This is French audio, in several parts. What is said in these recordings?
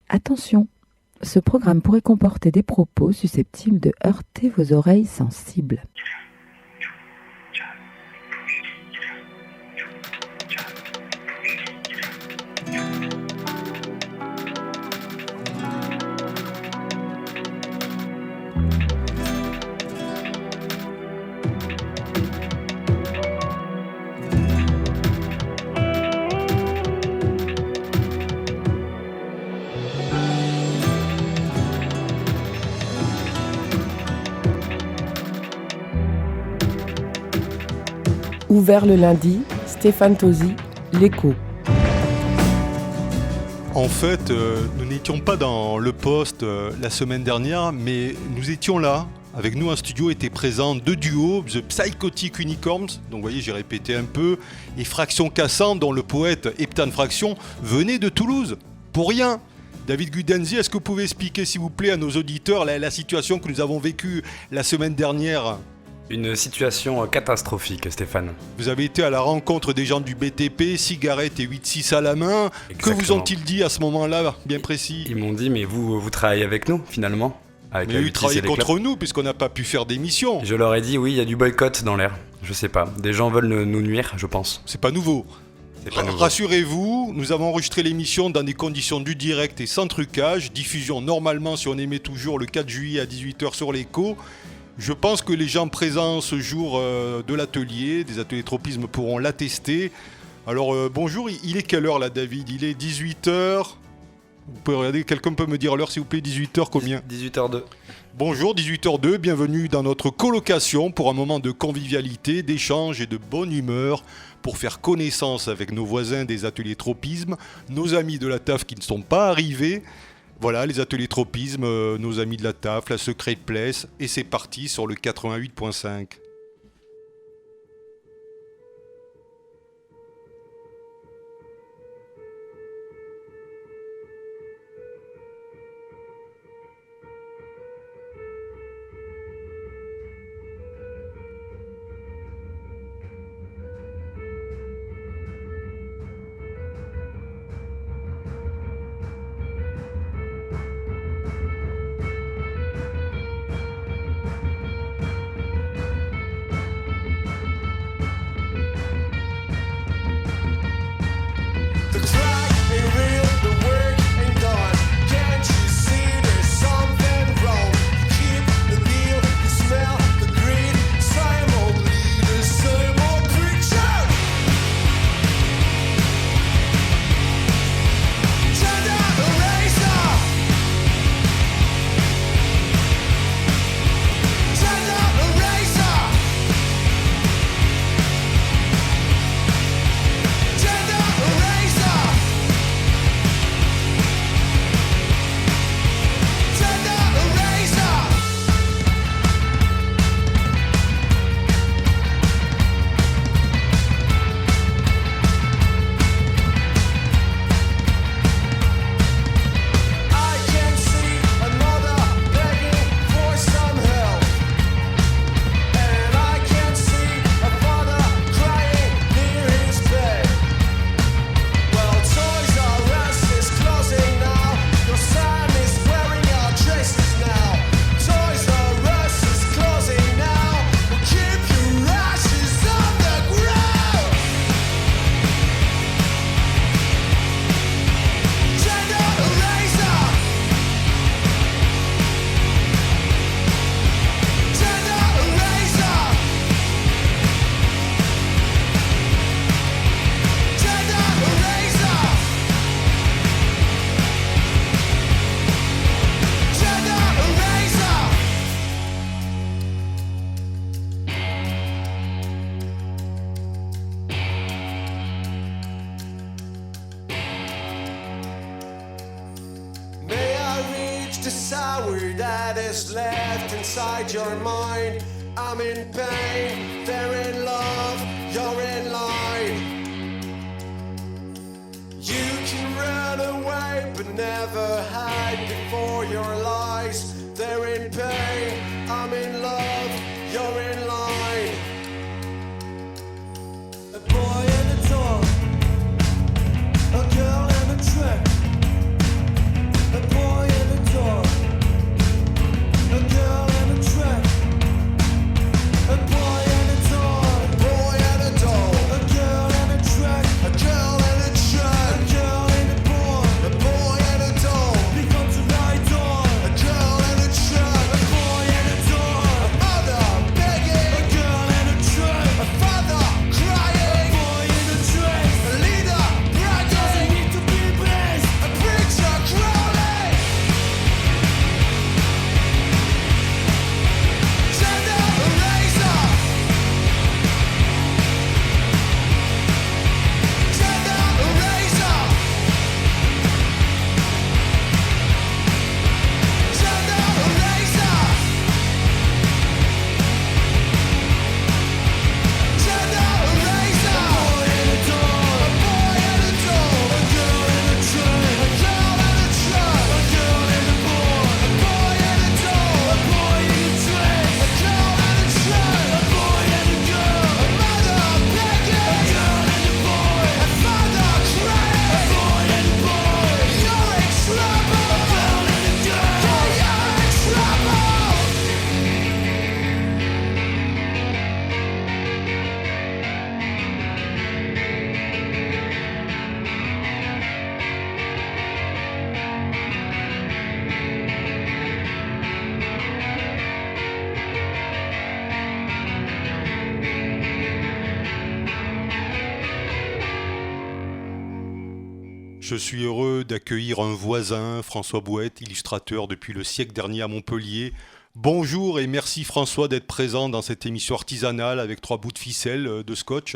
Attention, ce programme pourrait comporter des propos susceptibles de heurter vos oreilles sensibles. Ouvert le lundi, Stéphane Tosi, L'Écho. En fait, nous n'étions pas dans le poste la semaine dernière, mais nous étions là. Avec nous en studio étaient présents deux duos, The Psychotic Unicorns, donc vous voyez j'ai répété un peu, et Fraction Cassante, dont le poète Heptane Fraction venait de Toulouse. Pour rien. David Gudenzi, est-ce que vous pouvez expliquer s'il vous plaît à nos auditeurs la situation que nous avons vécue la semaine dernière ? Une situation catastrophique, Stéphane. Vous avez été à la rencontre des gens du BTP, cigarettes et 8-6 à la main. Exactement. Que vous ont-ils dit à ce moment-là, bien précis ? Ils m'ont dit, mais vous travaillez avec nous, finalement avec Mais ils travaillaient contre nous, puisqu'on n'a pas pu faire d'émission. Je leur ai dit, oui, il y a du boycott dans l'air. Je sais pas, des gens veulent nous nuire, je pense. C'est pas nouveau. C'est pas nouveau. Rassurez-vous, nous avons enregistré l'émission dans des conditions du direct et sans trucage. Diffusion normalement si on émet toujours le 4 juillet à 18h sur l'Écho. Je pense que les gens présents ce jour de l'atelier, des ateliers tropisme, pourront l'attester. Alors bonjour, il est quelle heure là David ? Il est 18h. Vous pouvez regarder, quelqu'un peut me dire l'heure s'il vous plaît, 18h combien ? 18h02. Bonjour, 18h02, bienvenue dans notre colocation pour un moment de convivialité, d'échange et de bonne humeur pour faire connaissance avec nos voisins des ateliers tropisme, nos amis de la TAF qui ne sont pas arrivés. Voilà, les ateliers tropisme, nos amis de la TAF, la Secret Place, et c'est parti sur le 88.5. sour that is left inside your mind. I'm in pain, they're in love, you're in line. You can run away but never hide before your lies. They're in pain, I'm in love, you're in line. A boy and a dog, a girl and a trick, a Je suis heureux d'accueillir un voisin, François Bouette, illustrateur depuis le siècle dernier à Montpellier. Bonjour et merci François d'être présent dans cette émission artisanale avec 3 bouts de ficelle de scotch.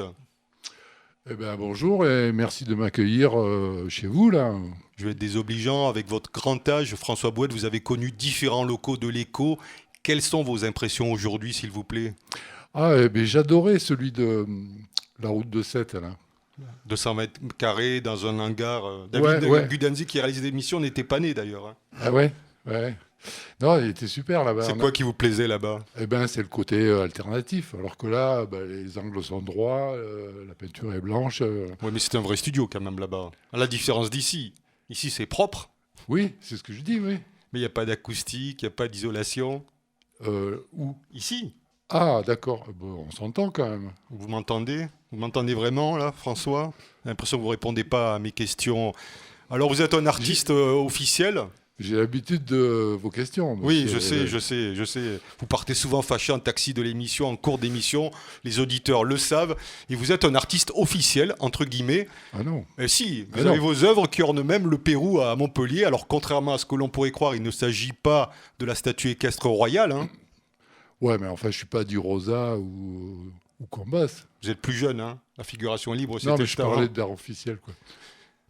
Eh ben, bonjour et merci de m'accueillir chez vous là. Je vais être désobligeant, avec votre grand âge, François Bouette, vous avez connu différents locaux de l'Écho. Quelles sont vos impressions aujourd'hui, s'il vous plaît ? Ah, eh ben, j'adorais celui de la route de Sète là. 200 mètres carrés dans un hangar. David Gudanzi qui réalisait l'émission n'était pas né d'ailleurs. Hein. Ah ouais. Non, il était super là-bas. C'est quoi qui vous plaisait là-bas ? Eh ben, c'est le côté alternatif. Alors que là, les angles sont droits, la peinture est blanche. Oui, mais c'est un vrai studio quand même là-bas. À la différence d'ici. Ici, c'est propre. Oui, c'est ce que je dis, oui. Mais il n'y a pas d'acoustique, il n'y a pas d'isolation. Où ? Ici. Ah, d'accord. Bon, on s'entend quand même. Vous m'entendez ? Vous m'entendez vraiment, là, François ? J'ai l'impression que vous ne répondez pas à mes questions. Alors, vous êtes un artiste officiel ? J'ai l'habitude de vos questions. Oui, je sais. Vous partez souvent fâché en taxi de l'émission, en cours d'émission. Les auditeurs le savent. Et vous êtes un artiste officiel, entre guillemets. Ah non. Si, vous avez vos œuvres qui ornent même le Pérou à Montpellier. Alors, contrairement à ce que l'on pourrait croire, il ne s'agit pas de la statue équestre royale. Hein. Ouais, mais enfin, je suis pas du Rosa ou Combas. Vous êtes plus jeune, hein. La figuration libre, c'était non, mais je parlais d'art officiel, quoi.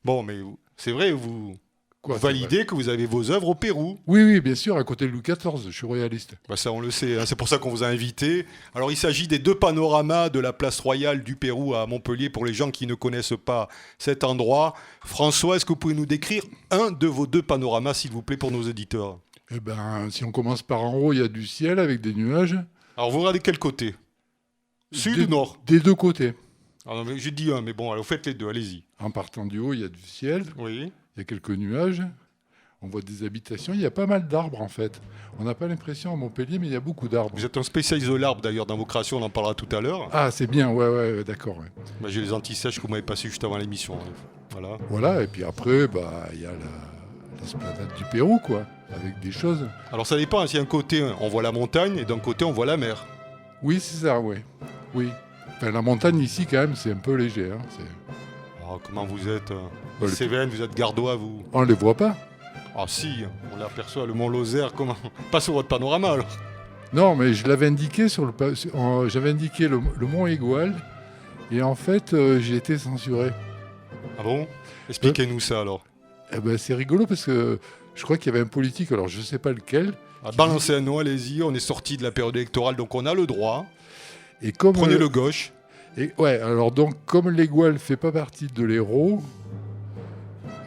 Bon, mais c'est vrai, vous Quoi, validez que vous avez vos œuvres au Pérou. Oui, bien sûr, à côté de Louis XIV, je suis royaliste. Ça, on le sait, hein. C'est pour ça qu'on vous a invité. Alors, il s'agit des 2 panoramas de la place royale du Pérou à Montpellier, pour les gens qui ne connaissent pas cet endroit. François, est-ce que vous pouvez nous décrire un de vos 2 panoramas, s'il vous plaît, pour nos auditeurs ? Eh ben, si on commence par en haut, il y a du ciel avec des nuages. Alors, vous regardez quel côté ? Sud ou nord ? Des 2 côtés. Alors, j'ai dit un, mais bon, alors faites les 2, allez-y. En partant du haut, il y a du ciel. Oui. Il y a quelques nuages. On voit des habitations. Il y a pas mal d'arbres, en fait. On n'a pas l'impression à Montpellier, mais il y a beaucoup d'arbres. Vous êtes un spécialiste de l'arbre, d'ailleurs, dans vos créations, on en parlera tout à l'heure. Ah, c'est bien, ouais, d'accord. Ouais. J'ai les anti-sèches que vous m'avez passées juste avant l'émission. Voilà. Voilà, et puis après, il y a l'esplanade du Pérou, quoi, avec des choses. Alors, ça dépend. Si d'un côté, on voit la montagne, et d'un côté, on voit la mer. Oui, c'est ça, oui. Enfin, la montagne, ici, quand même, c'est un peu léger. Hein. Oh, comment vous êtes Cévennes, vous êtes gardois, vous ? On ne les voit pas. Ah si, on l'aperçoit, le mont Lozère, comment ? Pas sur votre panorama, alors. Non, mais je l'avais indiqué j'avais indiqué le mont Égual, et en fait, j'ai été censuré. Ah bon ? Expliquez-nous ça, alors. Eh ben, c'est rigolo, parce que je crois qu'il y avait un politique, alors je ne sais pas lequel. Balancez un nom, allez-y, on est sorti de la période électorale, donc on a le droit. Et comme Prenez le gauche. Et ouais, alors donc, comme l'Égual ne fait pas partie de l'Hérault,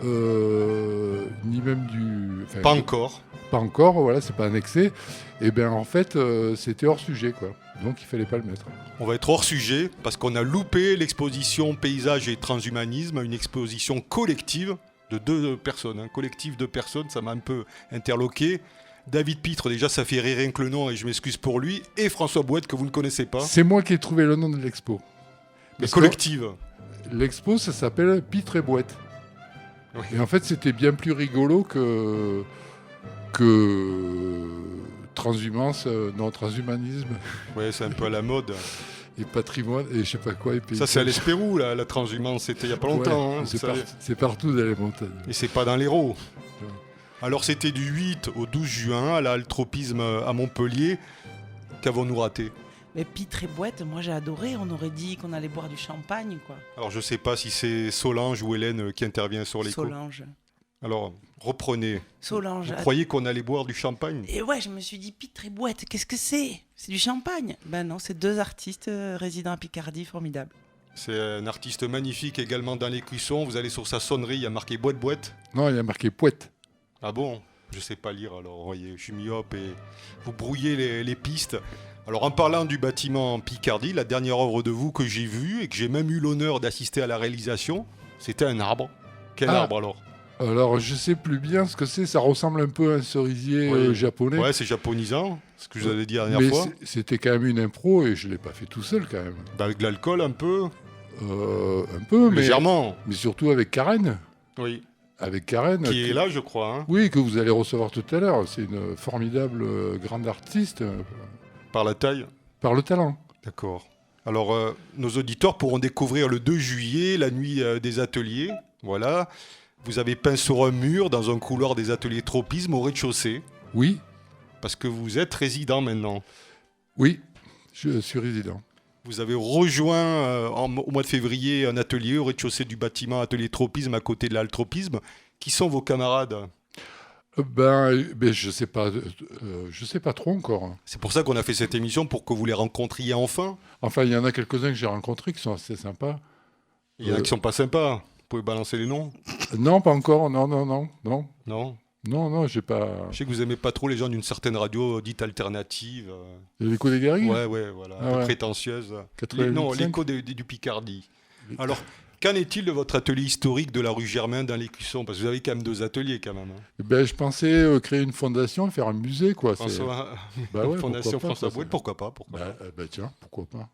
ni même du... Pas encore. Pas encore, voilà, c'est pas annexé. Et bien en fait, c'était hors sujet, quoi. Donc il fallait pas le mettre. On va être hors sujet, parce qu'on a loupé l'exposition Paysage et Transhumanisme, une exposition collective de 2 personnes. Un collectif de personnes, ça m'a un peu interloqué. David Pitre, déjà ça fait rire rien que le nom, et je m'excuse pour lui. Et François Bouette, que vous ne connaissez pas. C'est moi qui ai trouvé le nom de l'expo. Mais collective. L'expo, ça s'appelle Pitre et Bouette. Oui. Et en fait, c'était bien plus rigolo que transhumanisme. Ouais, c'est un peu à la mode. Et patrimoine, et je sais pas quoi. Et ça, c'est à l'Espérou, la transhumance, c'était il y a pas longtemps. Ouais, c'est partout dans les montagnes. Et c'est pas dans l'Hérault. Ouais. Alors, c'était du 8 au 12 juin, à l'Altropisme à Montpellier. Qu'avons-nous raté ? Mais Pitre et Bouette, moi j'ai adoré, on aurait dit qu'on allait boire du champagne, quoi. Alors je sais pas si c'est Solange ou Hélène qui intervient sur l'écho. Solange. Alors, reprenez. Solange. Vous croyez qu'on allait boire du champagne ? Et ouais, je me suis dit, Pitre et Bouette, qu'est-ce que c'est ? C'est du champagne ? Ben non, c'est 2 artistes résidant à Picardie, formidables. C'est un artiste magnifique également dans les cuissons. Vous allez sur sa sonnerie, il y a marqué Boîte. Non, il y a marqué Pouette. Ah bon ? Je sais pas lire alors, vous voyez, je suis myope et vous brouillez les pistes. Alors en parlant du bâtiment Picardie, la dernière œuvre de vous que j'ai vue et que j'ai même eu l'honneur d'assister à la réalisation, c'était un arbre. Quel arbre alors ? Alors je sais plus bien ce que c'est, ça ressemble un peu à un cerisier japonais. Ouais, c'est japonisant, ce que je vous avais dit la dernière fois. Mais c'était quand même une impro et je l'ai pas fait tout seul quand même. Avec de l'alcool un peu ? Un peu, légèrement. Mais surtout avec Karen. Oui. Avec Karen. Qui est là, je crois. Hein. Oui, que vous allez recevoir tout à l'heure. C'est une formidable grande artiste. Par la taille ? Par le talent. D'accord. Alors, nos auditeurs pourront découvrir le 2 juillet, la nuit des ateliers. Voilà. vous avez peint sur un mur dans un couloir des ateliers tropisme au rez-de-chaussée, Oui, parce que vous êtes résident maintenant. oui, je suis résident. Vous avez rejoint au mois de février un atelier au rez-de-chaussée du bâtiment Atelier Tropisme à côté de l'Altropisme. Qui sont vos camarades ? Je sais pas trop encore. C'est pour ça qu'on a fait cette émission, pour que vous les rencontriez enfin. Enfin, il y en a quelques-uns que j'ai rencontrés qui sont assez sympas. Il y en a qui sont pas sympas. Vous pouvez balancer les noms ? Non, pas encore. Non. Non. J'ai pas. Je sais que vous aimez pas trop les gens d'une certaine radio dite alternative. L'écho des guerriers. Ouais, voilà, Ah ouais. prétentieuse. 88.5. Non, l'écho du Picardie. Alors, qu'en est-il de votre atelier historique de la rue Germain dans l'Écusson ? Parce que vous avez quand même 2 ateliers quand même. Je pensais créer une fondation, faire un musée, quoi. François, Ouais, Fondation pourquoi pas, François ça, Bouet, pourquoi pas Tiens, pourquoi pas.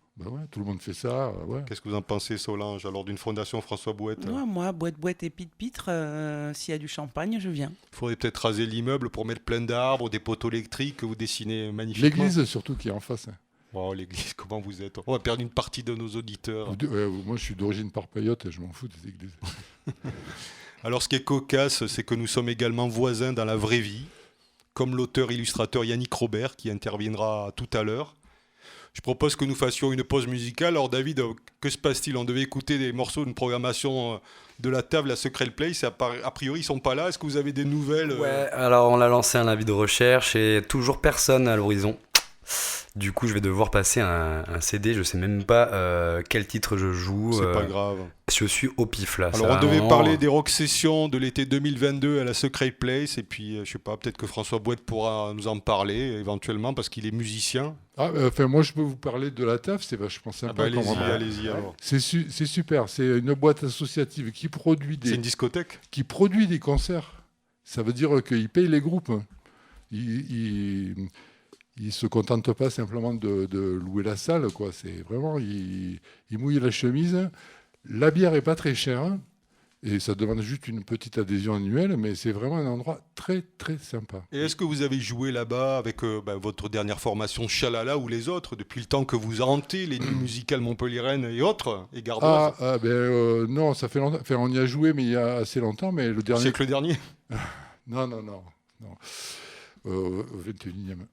Tout le monde fait ça. Ouais. Qu'est-ce que vous en pensez, Solange, alors d'une fondation François Bouet ? Ouais, moi, boîte et pitre, s'il y a du champagne, je viens. Il faudrait peut-être raser l'immeuble pour mettre plein d'arbres, des poteaux électriques que vous dessinez magnifiquement. L'église, surtout, qui est en face. Oh, l'église, comment vous êtes ? On va perdre une partie de nos auditeurs. Moi, je suis d'origine parpaillote et je m'en fous des églises. Alors, ce qui est cocasse, c'est que nous sommes également voisins dans la vraie vie, comme l'auteur-illustrateur Yannick Robert, qui interviendra tout à l'heure. Je propose que nous fassions une pause musicale. Alors, David, que se passe-t-il ? On devait écouter des morceaux d'une programmation de la table à Secret Place. A priori, ils ne sont pas là. Est-ce que vous avez des nouvelles ? Ouais, alors on a lancé un avis de recherche et toujours personne à l'horizon. Du coup, je vais devoir passer un CD, je sais même pas quel titre je joue. C'est pas grave. Je suis au pif là. Alors, on devait parler des rock sessions de l'été 2022 à la Secret Place. Et puis, je sais pas, peut-être que François Bouet pourra nous en parler éventuellement parce qu'il est musicien. Moi, je peux vous parler de la TAF, c'est vachement sympa. Allez-y alors. C'est super, c'est une boîte associative qui produit C'est une discothèque ? qui produit des concerts. Ça veut dire qu'ils payent les groupes. Ils se contentent pas simplement de louer la salle, quoi. C'est vraiment, ils mouillent la chemise. La bière est pas très chère et ça demande juste une petite adhésion annuelle, mais c'est vraiment un endroit très très sympa. Et est-ce que vous avez joué là-bas avec votre dernière formation Chalala ou les autres depuis le temps que vous hantez les nuits musicales montpelliéraines et autres et gardoises ? Non, ça fait longtemps. Enfin, on y a joué, mais il y a assez longtemps. Mais le dernier. Siècle dernier ? Non. Au 21e.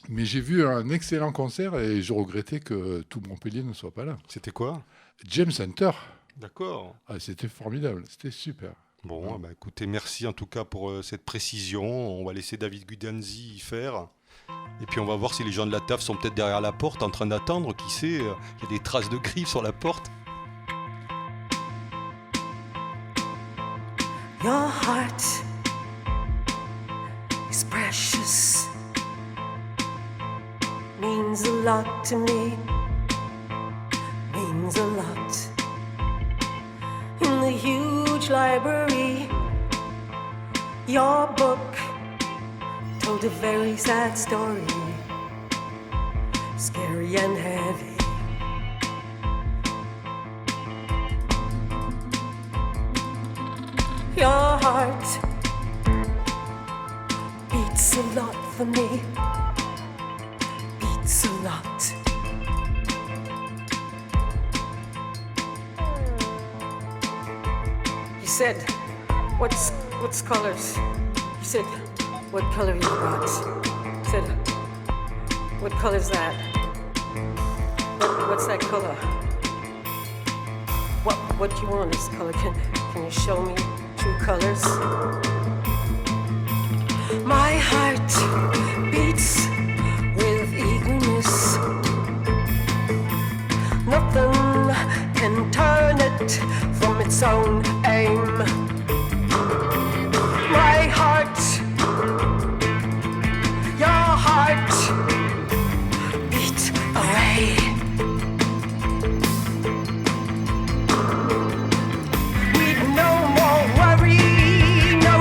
Mais j'ai vu un excellent concert et je regrettais que tout Montpellier ne soit pas là. C'était quoi ? James Hunter. D'accord. C'était formidable, c'était super. Bon, écoutez, merci en tout cas pour cette précision. On va laisser David Gudanzi y faire. Et puis on va voir si les gens de la TAF sont peut-être derrière la porte en train d'attendre. Qui sait, il y a des traces de griffes sur la porte. Your heart is precious, means a lot to me, means a lot. In the huge library, your book told a very sad story, scary and heavy. Your heart beats a lot for me, beats a lot. You said, what's colors? You said, what color you got? You said, what color's that? What's that color? What you want is color? Can you show me true colors? My heart beats with eagerness. Nothing can turn it from its own aim. My heart, your heart, beat away. We'd no more worry, no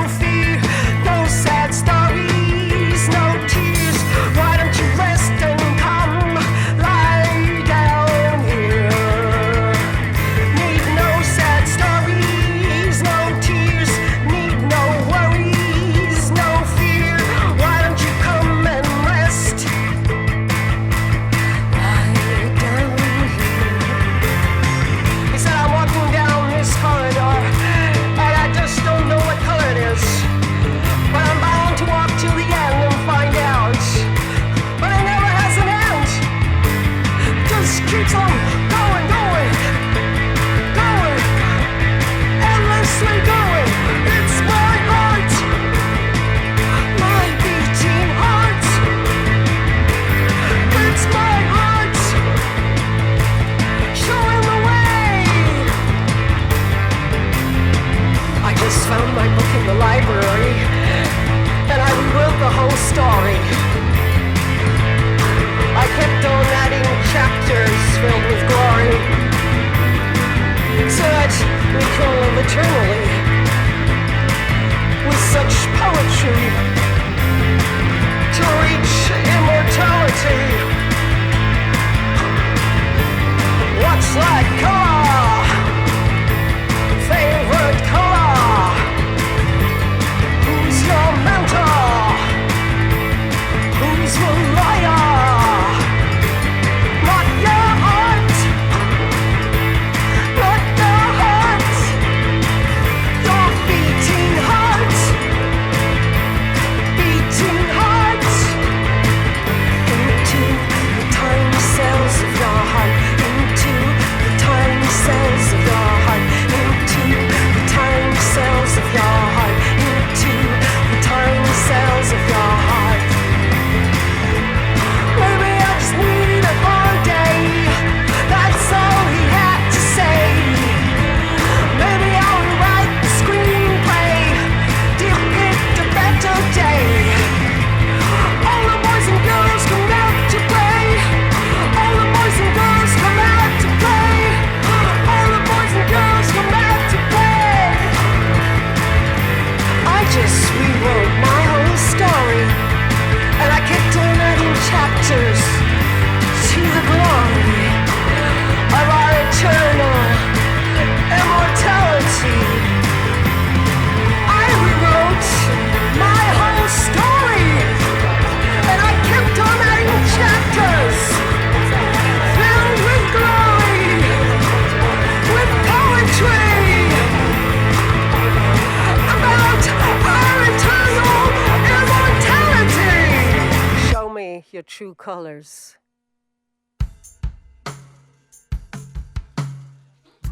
your true colors.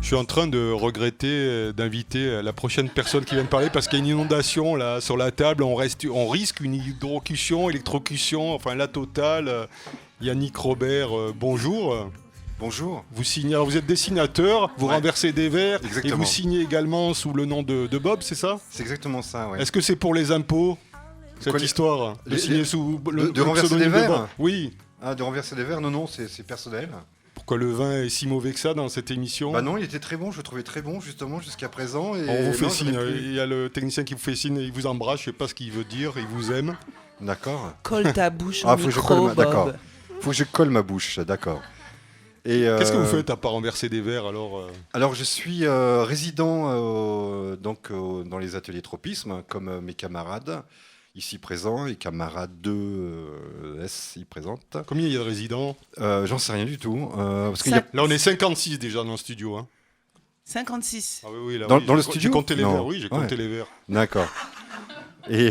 Je suis en train de regretter d'inviter la prochaine personne qui vient de parler parce qu'il y a une inondation là sur la table. On risque une hydrocution, électrocution, enfin la totale. Yannick Robert, bonjour. Bonjour. Vous êtes dessinateur, vous renversez des verres Exactement. et vous signez également sous le nom de Bob, c'est ça? C'est exactement ça, ouais. Est-ce que c'est pour les impôts, cette Quoi, histoire de signer sous de renverser pseudonyme des de Bob? verres? Oui. Ah, de renverser des verres? Non, c'est personnel. Pourquoi le vin est si mauvais que ça dans cette émission? Bah non, il était très bon, je le trouvais très bon justement jusqu'à présent. Et On vous fait non, signe, j'aurais pu- il y a le technicien qui vous fait signe, il vous embrasse, je sais pas ce qu'il veut dire, il vous aime. D'accord. Colle ta bouche au Ah, faut que je micro, colle d'accord. Bob. Faut que je colle ma bouche, d'accord. Et Qu'est-ce que vous faites à part renverser des verres alors Alors je suis résident dans les ateliers tropisme, comme mes camarades ici présents, et camarades de S y présentes. Combien il y a de résidents? J'en sais rien du tout. Parce qu'il y a- Là on est 56 déjà dans le studio. Hein. 56. Ah oui, là, Dans- oui, dans le j'ai studio? compté les Non. verres, oui, j'ai compté Ouais. les verres. D'accord. Et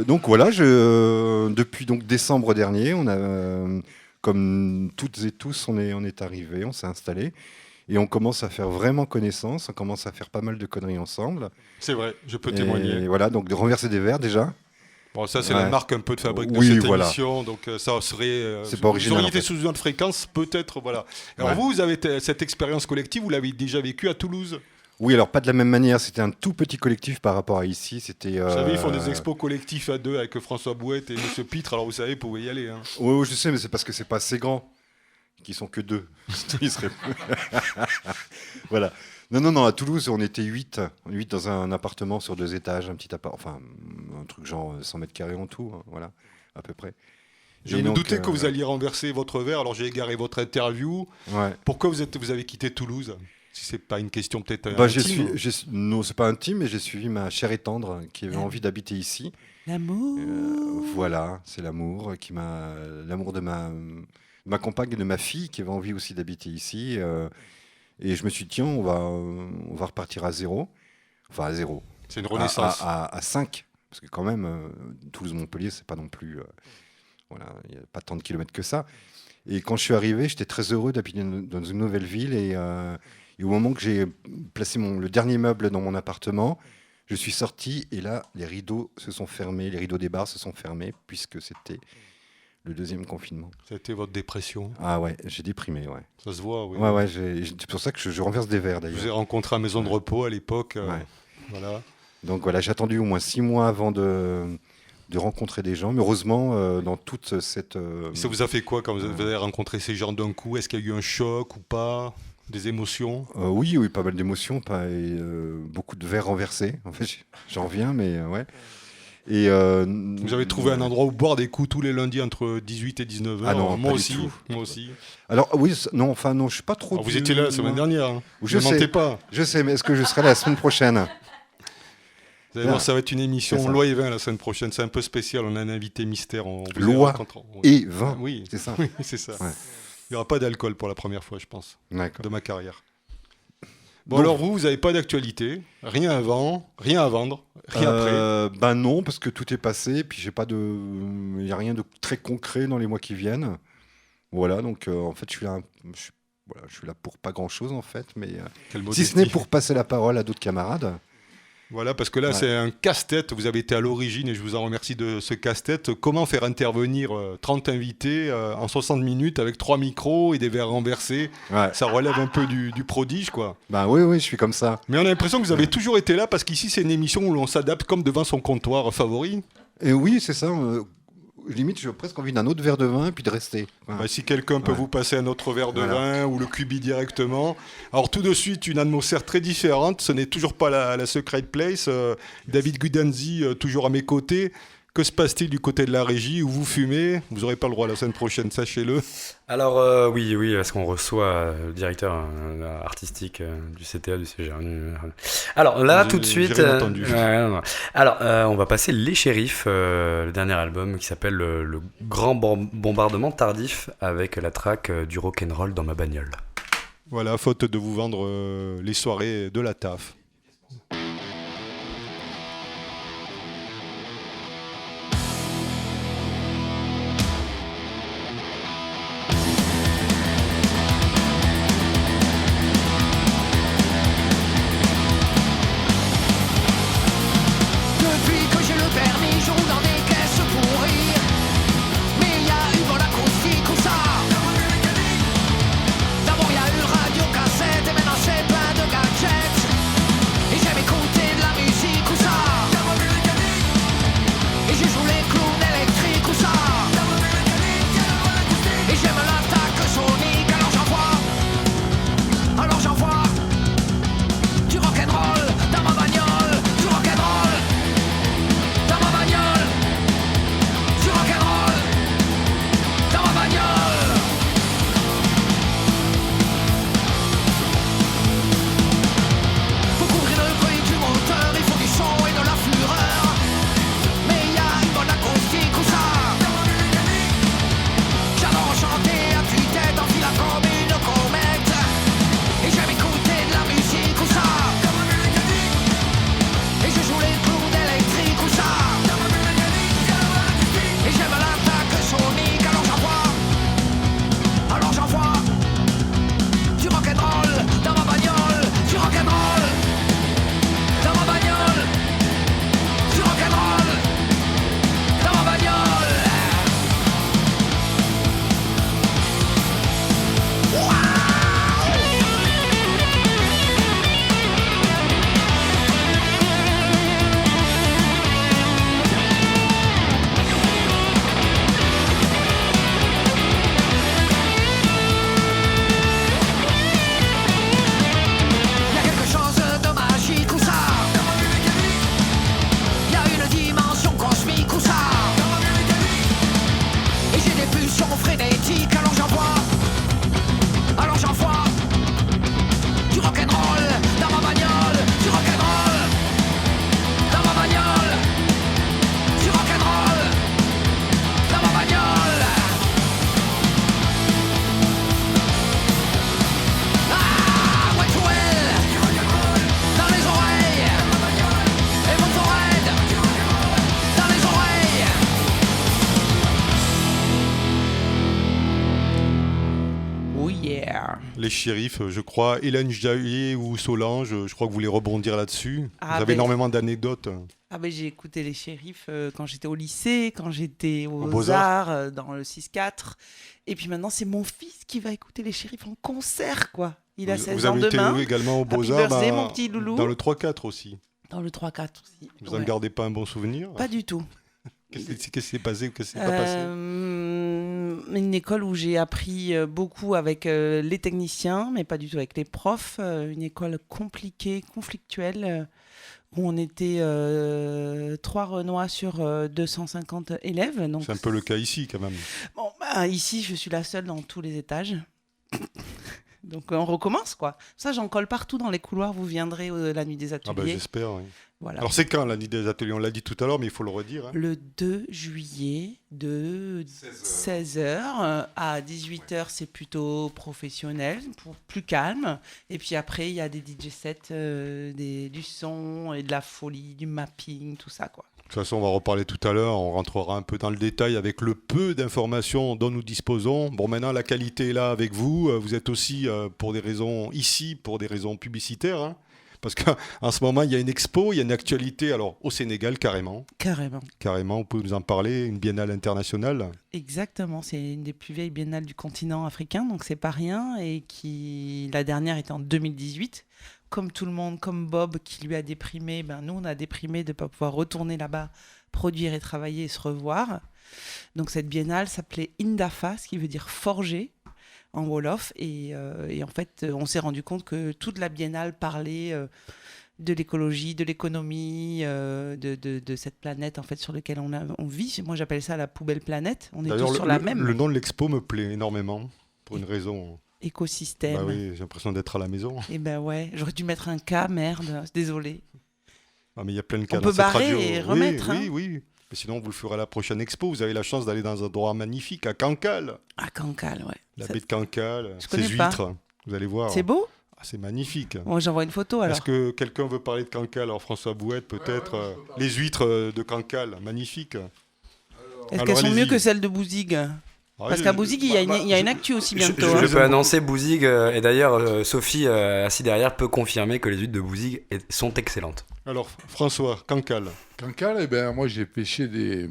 donc voilà, depuis donc décembre dernier, on a, comme toutes et tous, on est arrivés, on s'est installés et on commence à faire vraiment connaissance, on commence à faire pas mal de conneries ensemble. C'est vrai, je peux Et témoigner. voilà, donc de renverser des verres déjà. Bon, ça c'est Ouais. la marque un peu de fabrique de Oui, cette voilà. émission, donc ça serait... C'est pas original, Vous auriez en été fait. sous une autre fréquence, peut-être, voilà. Alors Ouais. vous avez cette expérience collective, vous l'avez déjà vécue à Toulouse? Oui, alors pas de la même manière, c'était un tout petit collectif par rapport à ici. C'était. Vous savez, ils font des expos collectifs à deux avec François Bouette et Monsieur Pitre, alors vous savez, vous pouvez y aller. Hein. Oui, je sais, mais c'est parce que c'est pas assez grand, qu'ils sont que deux. Ils seraient... Voilà. Non, à Toulouse, on était 8 dans un appartement sur 2 étages, un petit appart, enfin, un truc genre 100 mètres carrés en tout, hein, voilà, à peu près. Je Et me donc, doutais que vous alliez renverser votre verre, alors j'ai égaré votre interview. Ouais. Pourquoi vous avez quitté Toulouse? Si c'est pas une question peut-être Bah, intime. non, c'est pas intime, mais j'ai suivi ma chère et tendre qui avait envie d'habiter ici. L'amour. Voilà, c'est l'amour l'amour de ma compagne et de ma fille qui avait envie aussi d'habiter ici. Et je me suis dit, tiens, on va repartir à zéro. Enfin, à zéro. C'est une renaissance. À 5. Parce que quand même, Toulouse-Montpellier, c'est pas non plus... voilà, il n'y a pas tant de kilomètres que ça. Et quand je suis arrivé, j'étais très heureux d'habiter dans une nouvelle ville. Et au moment que j'ai placé le dernier meuble dans mon appartement, je suis sorti et là, les rideaux se sont fermés, les rideaux des bars se sont fermés, puisque c'était le 2e confinement. C'était votre dépression. Ah ouais, j'ai déprimé, ouais. Ça se voit, oui. Ouais, c'est pour ça que je renverse des verres, Je d'ailleurs. vous ai rencontré à Maison de Repos à l'époque. Ouais. Voilà. Donc voilà, j'ai attendu au moins 6 mois avant de rencontrer des gens. Mais heureusement, dans toute cette... Ça vous a fait quoi quand vous avez rencontré ces gens d'un coup? Est-ce qu'il y a eu un choc ou pas? Des émotions? Oui, pas mal d'émotions, beaucoup de verres renversés. En fait, j'en reviens, mais ouais. Et vous avez trouvé un endroit où boire des coups tous les lundis entre 18 et 19h? Ah non, moi pas du aussi. tout. Moi aussi. Alors oui, non, je suis pas trop... Alors, vous étiez là la semaine dernière. Hein. Je Ne mentez sais. pas. Je sais, mais est-ce que je serai là la semaine prochaine? Vous allez voir, ça va être une C'est émission ça. Loi et Vin la semaine prochaine. C'est un peu spécial. On a un invité mystère. On vous Loi rencontre- et vin, Oui, c'est ça. Oui, c'est ça. Ouais. Il n'y aura pas d'alcool pour la première fois, je pense, D'accord. de ma carrière. Bon, Donc- alors vous n'avez pas d'actualité, rien avant, rien à vendre, rien après. Ben non, parce que tout est passé, puis il n'y a rien de très concret dans les mois qui viennent. Voilà, donc en fait, je suis là pour pas grand-chose, en fait, mais Quelle si modestie. ce n'est pour passer la parole à d'autres camarades. Voilà, parce que là, Ouais. c'est un casse-tête. Vous avez été à l'origine et je vous en remercie de ce casse-tête. Comment faire intervenir 30 invités en 60 minutes avec 3 micros et des verres renversés? Ouais. Ça relève un peu du prodige, quoi. Ben oui, je suis comme ça. Mais on a l'impression que vous avez toujours été là parce qu'ici, c'est une émission où l'on s'adapte comme devant son comptoir favori. Et oui, c'est ça. Limite, j'ai presque envie d'un autre verre de vin et puis de rester. Voilà. Bah, si quelqu'un peut Ouais. vous passer un autre verre de Voilà. vin ou le cubi directement. Alors tout de suite, une atmosphère très différente. Ce n'est toujours pas la Secret Place. David Gudanzi, toujours à mes côtés. Que se passe-t-il du côté de la régie où vous fumez? Vous n'aurez pas le droit la semaine prochaine, sachez-le. Alors oui, parce qu'on reçoit le directeur artistique du CTA, du CGR. Alors là, J'ai- tout de suite... j'ai rien entendu. non. Alors, on va passer Les Shérifs, le dernier album qui s'appelle le Grand Bombardement Tardif, avec la track du rock'n'roll dans ma bagnole. Voilà, faute de vous vendre les soirées de la taf. je joue les clowns électriques ou ça. Et j'aime l'attaque sonique, alors j'envoie du rock'n'roll dans ma bagnole, du rock'n'roll dans ma bagnole, du rock'n'roll dans ma bagnole. Pour couvrir le bruit du moteur, il faut du son et de la fureur. Mais y a une bonne acoustique ou ça. J'adore chanter à tue-tête, enfilant comme une comète. Et j'aime écouter de la musique ou ça. Et je joue les clowns électriques ou ça. Et j'aime l'attaque sonique, alors j'envoie du rock'n'roll dans ma bagnole, du rock'n'roll dans ma bagnole, du rock'n'roll dans ma bagnole. Y a quelque chose de magique ou ça. Y a une dimension cosmique ou ça. Et j'ai des pulsions frénétiques, alors j'envoie du rock'n'roll dans ma bagnole, du rock'n'roll dans ma bagnole, du rock'n'roll dans ma bagnole. Ah, ouais, tout dans les oreilles, et mon forehead dans les oreilles. Oh yeah. Les shérifs, je crois, Hélène Jaillet ou Solange, je crois que vous voulez rebondir là-dessus. Ah, Vous avez ben- énormément d'anecdotes. Ah ben j'ai écouté les shérifs quand j'étais au lycée, quand j'étais aux Beaux-Arts. Arts, dans le 6-4. Et puis maintenant, c'est mon fils qui va écouter les shérifs en concert, quoi. Il a 16 Vous ans avez été demain. également au Happy Beaux-Arts, birthday, mon petit loulou. dans le 3-4 aussi. Dans le 3-4 aussi. Vous n'en ouais. gardez pas un bon souvenir? Pas du tout. Qu'est-ce qui s'est passé ou qu'est-ce qui s'est pas passé? Une école où j'ai appris beaucoup avec les techniciens, mais pas du tout avec les profs. Une école compliquée, conflictuelle, où on était 3 Renois sur 250 élèves. Donc C'est un peu le cas ici quand même. bon, bah, ici, je suis la seule dans tous les étages. Donc on recommence, quoi. Ça, j'en colle partout dans les couloirs. Vous viendrez la nuit des Ah ateliers. bah j'espère, oui. Voilà. Alors c'est quand la nuit des ateliers? On l'a dit tout à l'heure, mais il faut le redire. Hein. Le 2 juillet de 16h à 18h, c'est plutôt professionnel, plus calme. Et puis après, il y a des DJ sets, du son et de la folie, du mapping, tout ça, quoi. De toute façon, on va reparler tout à l'heure. On rentrera un peu dans le détail avec le peu d'informations dont nous disposons. Bon, maintenant, la qualité est là avec vous. Vous êtes aussi, pour des raisons publicitaires. Hein. Parce qu'en ce moment, il y a une expo, il y a une actualité, alors au Sénégal carrément. Carrément, vous pouvez nous en parler, une biennale internationale. Exactement, c'est une des plus vieilles biennales du continent africain, donc c'est pas rien. Et la dernière était en 2018. Comme tout le monde, comme Bob qui lui a déprimé, nous on a déprimé de ne pas pouvoir retourner là-bas, produire et travailler et se revoir. Donc cette biennale s'appelait Indafa, ce qui veut dire forger en Wolof. Et en fait, on s'est rendu compte que toute la biennale parlait de l'écologie, de l'économie, de cette planète en fait, sur laquelle on vit. Moi j'appelle ça la poubelle planète. On est tous sur la même. Le nom de l'expo me plaît énormément, pour une raison... Écosystème. Bah oui, j'ai l'impression d'être à la maison. Et ben ouais, j'aurais dû mettre un K, merde, désolé. Ah mais il y a plein de cas on dans peut cette barrer radio. et remettre. Oui. Mais sinon, vous le ferez à la prochaine expo. Vous avez la chance d'aller dans un endroit magnifique, à Cancale. À Cancale, ouais. La baie de Cancale, Je ses connais huîtres, pas. vous allez voir. C'est beau? C'est magnifique. Bon, j'envoie une photo alors. Est-ce que quelqu'un veut parler de Cancale? Alors François Bouette, peut-être. Les huîtres de Cancale, magnifiques. Est-ce qu'elles sont mieux que celles de Bouzigues? Parce qu'à Bouzigues, il y a une actu aussi bientôt. Je peux annoncer Bouzigues, et d'ailleurs, Sophie, assise derrière, peut confirmer que les huîtres de Bouzigues sont excellentes. Alors, François, Cancale. Cancale, moi j'ai pêché des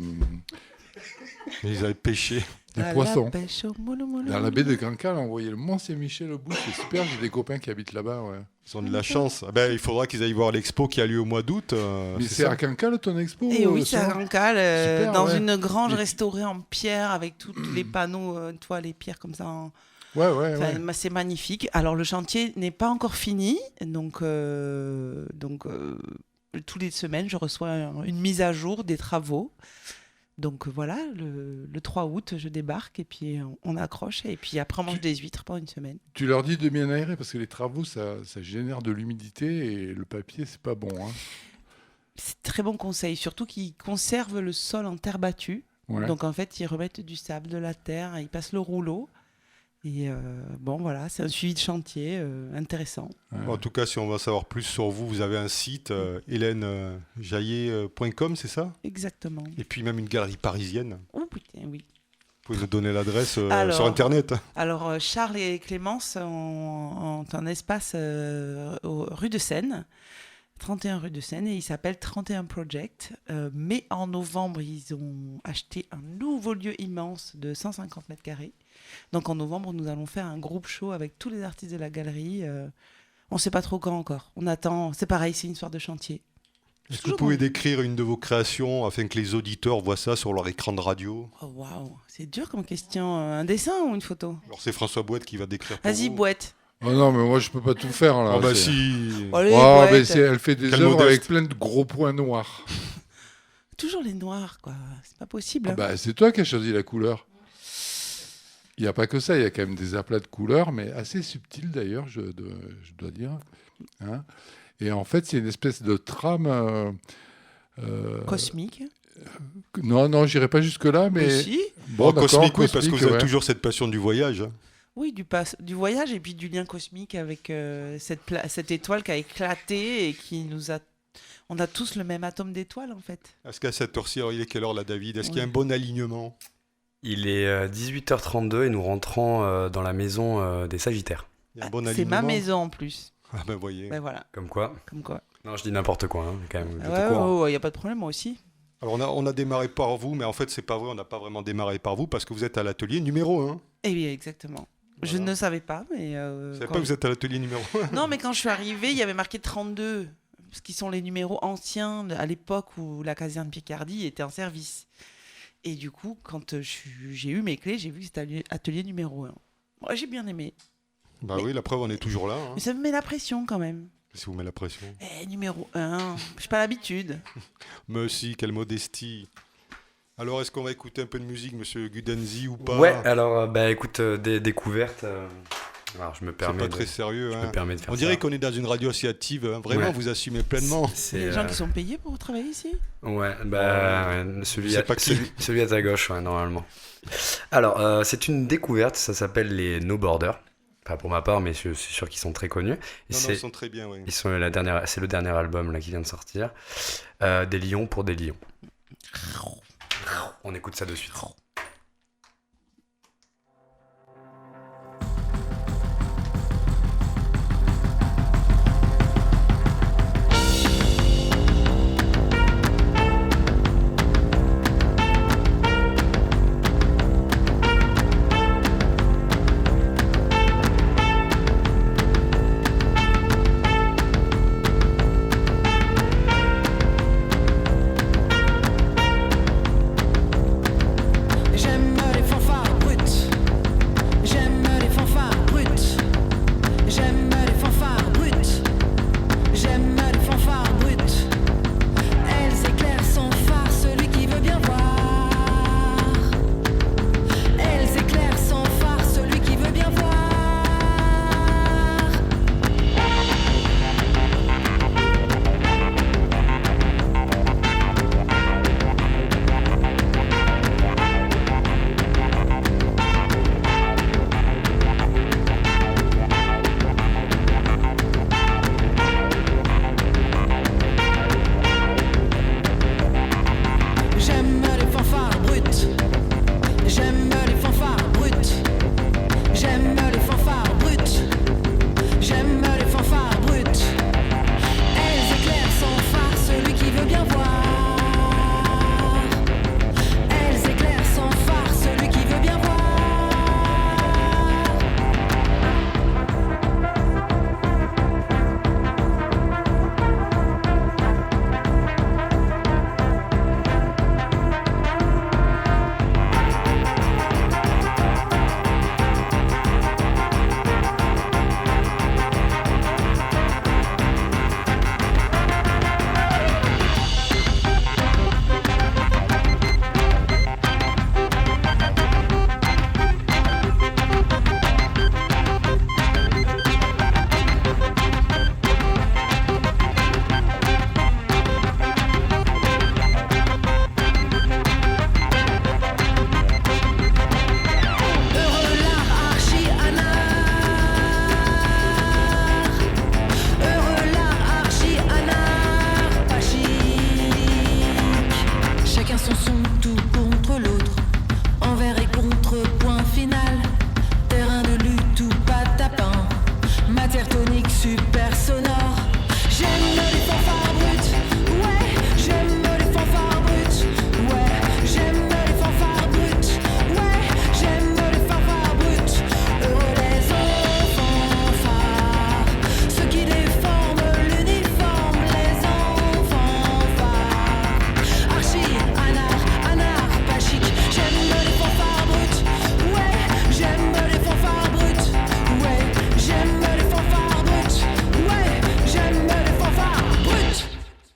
Ils avaient pêché. Des À la poissons. pêche au moulou, moulou, Dans la moulou. baie de Cancale, on voyait le Mont Saint-Michel au bout. C'est super, j'ai des copains qui habitent là-bas. Ouais. Ils ont de la chance. Ah ben, il faudra qu'ils aillent voir l'expo qui a lieu au mois d'août. Mais c'est ça à Cancale ton expo Et oui, c'est à Sora Cancale, Super, dans ouais. une grange Mais- restaurée en pierre avec tous les panneaux, tu vois, les pierres comme ça. Ouais, ouais, Enfin, ouais. c'est magnifique. Alors, le chantier n'est pas encore fini. Donc, tous les semaines, je reçois une mise à jour des travaux. Donc, voilà, le 3 août, je débarque et puis on accroche. Et puis après, on mange des huîtres pendant une semaine. Tu leur dis de bien aérer parce que les travaux, ça génère de l'humidité et le papier, c'est pas bon. Hein. C'est très bon conseil, surtout qu'ils conservent le sol en terre battue. Ouais. Donc, en fait, ils remettent du sable, de la terre, ils passent le rouleau. Et bon, voilà, c'est un suivi de chantier intéressant. Ouais. En tout cas, si on veut en savoir plus sur vous, vous avez un site, hélènejaillet.com, c'est ça? Exactement. Et puis même une galerie parisienne. Oh putain, oui. Vous pouvez nous donner l'adresse Alors, sur Internet. Alors, Charles et Clémence ont un espace rue de Seine, 31 rue de Seine, et il s'appelle 31 Project. Mais en novembre, ils ont acheté un nouveau lieu immense de 150 mètres carrés. Donc en novembre, nous allons faire un groupe show avec tous les artistes de la galerie. On ne sait pas trop quand encore. On attend. C'est pareil, c'est une histoire de chantier. Est-ce que vous pouvez décrire une de vos créations afin que les auditeurs voient ça sur leur écran de radio? Oh waouh, c'est dur comme question. Un dessin ou une photo? Alors c'est François Bouette qui va décrire pour Vas-y, vous. Bouette. Oh non, mais moi, je peux pas tout faire. Là. Ah bah C'est- si. Allez, Oh, Bouette. mais elle fait des Quel œuvres modeste. avec plein de gros points noirs. Toujours les noirs, quoi. C'est pas possible. Ah hein. bah, c'est toi qui as choisi la couleur. Il n'y a pas que ça, il y a quand même des aplats de couleurs, mais assez subtils d'ailleurs, je dois dire. Hein. Et en fait, c'est une espèce de trame. Cosmique. Non, j'irai pas jusque-là, mais. Si. Bon, d'accord, cosmique, oui, parce que cosmique, vous avez ouais. toujours cette passion du voyage. hein. Oui, du voyage et puis du lien cosmique avec cette étoile qui a éclaté et qui nous a... On a tous le même atome d'étoile, en fait. Est-ce qu'à cette heure-ci, alors il est quelle heure là, David? Est-ce qu'il y a Ouais. un bon alignement? Il est 18h32 et nous rentrons dans la maison des Sagittaires. Il y a un bon C'est alignement? ma maison, en plus. Ah ben voyez. Ben voilà, Comme quoi? comme quoi. Non, je dis n'importe quoi, hein, quand même. Ouais, J'étais au courant. il n'y a pas de problème, moi aussi. Alors on a démarré par vous, mais en fait c'est pas vrai, on n'a pas vraiment démarré par vous parce que vous êtes à l'atelier numéro 1. Eh bien, exactement. Je Voilà. ne savais pas, mais... Vous savez quand- pas que vous êtes à l'atelier numéro 1? Non, mais quand je suis arrivée, il y avait marqué 32, ce qui sont les numéros anciens à l'époque où la caserne Picardie était en service. Et du coup, quand j'ai eu mes clés, j'ai vu que c'était atelier numéro 1. Moi, j'ai bien aimé. Bah oui, la preuve, on est toujours là. hein. Mais ça me met la pression quand même. Si vous met la pression. Numéro 1, j'ai pas l'habitude. Mais si, quelle modestie. Alors, est-ce qu'on va écouter un peu de musique, monsieur Gudenzi, ou pas? Ouais, alors, bah écoute, des découvertes. Alors, je me C'est permets. pas très sérieux. Je hein. me permets de faire On dirait ça. qu'on est dans une radio associative. hein. Vraiment, Ouais. vous assumez pleinement. C'est les gens qui sont payés pour travailler ici. Ouais, bah, celui, Je sais à, pas qui. celui à ta gauche, ouais, normalement. Alors, c'est une découverte, ça s'appelle les No Border. Pas pour ma part, mais je suis sûr qu'ils sont très connus. Et Non, non, c'est ils sont très bien, oui. c'est le dernier album là, qui vient de sortir. Des lions pour des lions. On écoute ça de suite. Thank sont tout contre l'autre. Envers et contre, point final. Terrain de lutte ou pas tapin. Matière tonique super sonore. J'aime les fanfares brutes. Ouais, j'aime les fanfares brutes. Ouais, j'aime les fanfares brutes. Ouais, j'aime les fanfares brutes. Heureux les enfants phares, ceux qui déforment l'uniforme, les enfants phares. Archi, anar, pas chic. J'aime les fanfares brutes. Ouais, j'aime les fanfares brutes. Ouais, j'aime les fanfares brutes. Ouais, j'aime les fanfares brutes.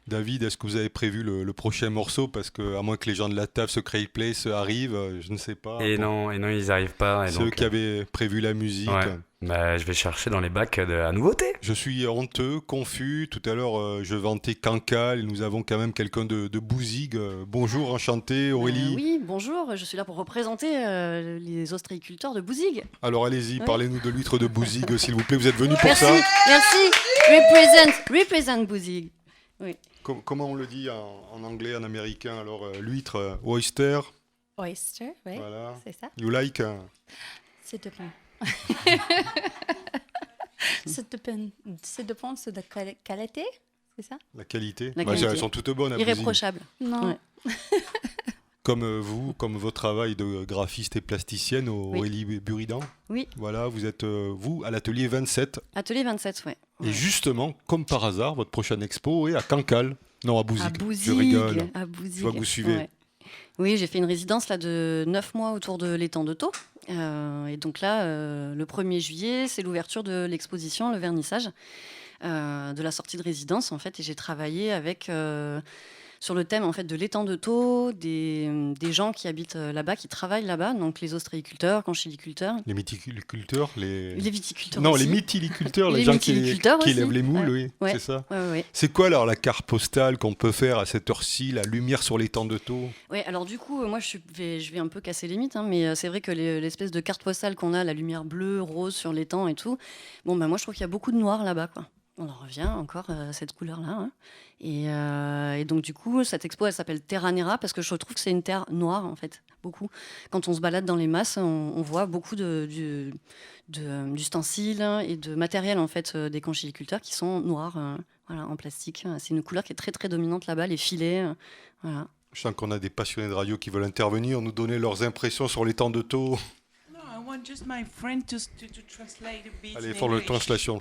David, est-ce que vous avez prévu le prochain morceau? Parce que, à moins que les gens de la taf, ce Cray Place arrivent, je ne sais pas. Et non, ils n'arrivent pas. Et Ceux donc, qui avaient prévu la musique. ouais. Bah, je vais chercher dans les bacs de la nouveauté. Je suis honteux, confus. Tout à l'heure, je vantais Cancale. Nous avons quand même quelqu'un de Bouzigues. Bonjour, enchanté, Aurélie. Oui, bonjour, je suis là pour représenter les ostréiculteurs de Bouzigues. Alors allez-y, Oui. parlez-nous de l'huître de Bouzigues, s'il vous plaît. Vous êtes venu pour Merci, ça. merci. Represent Bouzigues. Oui. Comment on le dit en anglais, en américain? Alors, l'huître, oyster. Oyster, oui, Voilà. c'est ça. You like? C'est dépend. Ça dépend de la qualité, c'est ça? La qualité. La Bah, qualité. elles sont toutes bonnes à Bouzigues. Irréprochable. Non. Ouais. Comme vous, comme votre travail de graphiste et plasticienne, Aurélie Buridan. Oui. Voilà, vous êtes, vous, à l'atelier 27. Atelier 27, ouais. Et justement, comme par hasard, votre prochaine expo est à Cancale. Non, à Bouzigues. À Bouzigues. Je rigole. À Bouzigues. Je vois que vous suivez. Ouais. Oui, j'ai fait une résidence là, de 9 mois autour de l'étang de Thau. Et donc là, le 1er juillet, c'est l'ouverture de l'exposition, le vernissage de la sortie de résidence, en fait. Et j'ai travaillé avec... sur le thème en fait de l'étang de Thau, des gens qui habitent là-bas, qui travaillent là-bas, donc les ostréiculteurs, conchiliculteurs. Les mytiliculteurs, Les viticulteurs Non, aussi. les mytiliculteurs, les Les gens qui mytiliculteurs aussi. élèvent les moules, Ouais. oui, Ouais. c'est ça. Ouais. C'est quoi alors la carte postale qu'on peut faire à cette heure-ci, la lumière sur l'étang de Thau? Ouais, alors du coup, moi je vais un peu casser les mythes, hein, mais c'est vrai que l'espèce de carte postale qu'on a, la lumière bleue, rose sur l'étang et tout, bon, moi je trouve qu'il y a beaucoup de noir là-bas, quoi. On en revient encore à cette couleur-là. Hein. Et donc, du coup, cette expo, elle s'appelle Terra Nera parce que je trouve que c'est une terre noire, en fait, beaucoup. Quand on se balade dans les masses, on voit beaucoup d'ustensiles et de matériel, en fait, des conchiliculteurs qui sont noirs, voilà, en plastique. C'est une couleur qui est très, très dominante là-bas, les filets, voilà. Je sens qu'on a des passionnés de radio qui veulent intervenir, nous donner leurs impressions sur l'étang de Thau. I want just my friend to translate a bit. Allez, in pour la English. translation.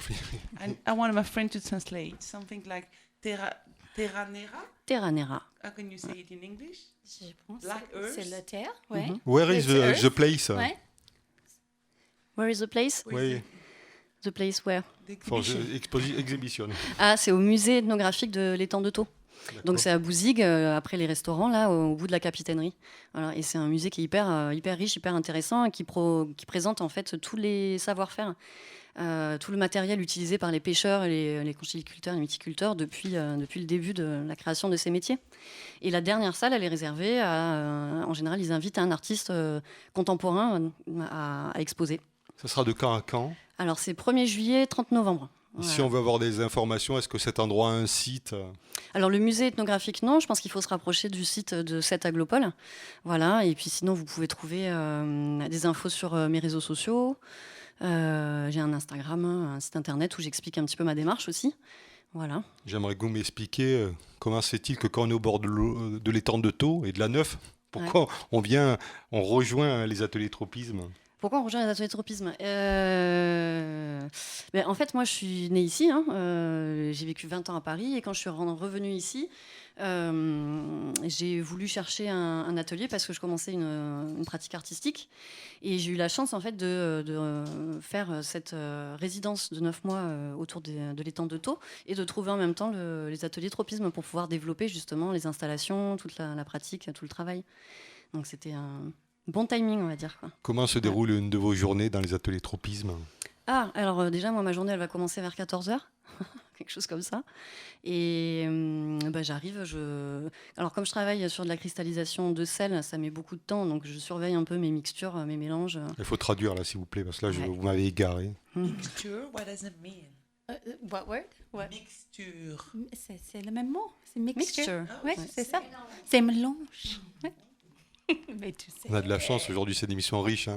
And I want my friend to translate something like Terra Nera. Terra Nera. How can you say it in English? Je pense Black Earth. c'est la terre, ouais. Where is the place? Ouais. Where is the place? Oui. The place where? For the exhibition. Ah, c'est au musée ethnographique de l'étang de Thau. Donc c'est à Bouzigues, après les restaurants, là, au bout de la capitainerie. Voilà. Et c'est un musée qui est hyper riche, hyper intéressant, et qui présente en fait tous les savoir-faire, tout le matériel utilisé par les pêcheurs, et les conchiliculteurs, les mythiculteurs depuis le début de la création de ces métiers. Et la dernière salle, elle est réservée à... en général, ils invitent un artiste contemporain à exposer. Ça sera de quand à quand? Alors c'est 1er juillet, 30 novembre. Voilà. Si on veut avoir des informations, est-ce que cet endroit a un site? Alors le musée ethnographique, non, je pense qu'il faut se rapprocher du site de cette Aglopole. Voilà, et puis sinon vous pouvez trouver des infos sur mes réseaux sociaux. J'ai un Instagram, un site internet où j'explique un petit peu ma démarche aussi. Voilà. J'aimerais que vous m'expliquiez comment se fait-il que quand on est au bord de l'étang de Thau et de la Neuf, pourquoi on rejoint les ateliers tropisme? Pourquoi on rejoint les ateliers de tropisme? En fait, moi, je suis née ici. Hein, j'ai vécu 20 ans à Paris. Et quand je suis revenue ici, j'ai voulu chercher un atelier parce que je commençais une pratique artistique. Et j'ai eu la chance, en fait, de faire cette résidence de 9 mois autour de l'étang de Thau et de trouver en même temps les ateliers tropisme pour pouvoir développer, justement, les installations, toute la pratique, tout le travail. Donc, c'était un... bon timing, on va dire. Quoi. Comment se déroule une de vos journées dans les ateliers tropisme? Ah, alors déjà, moi, ma journée, elle va commencer vers 14h, quelque chose comme ça. Et j'arrive, alors comme je travaille sur de la cristallisation de sel, ça met beaucoup de temps, donc je surveille un peu mes mixtures, mes mélanges. Il faut traduire là, s'il vous plaît, parce que là, vous m'avez égaré. Mixture, what does it mean? What word? What? Mixture. C'est le même mot. C'est mixture. Mixture. Oui, c'est ça. C'est mélange. Ouais. Mais tu sais. On a de la chance aujourd'hui, c'est une émission riche, hein,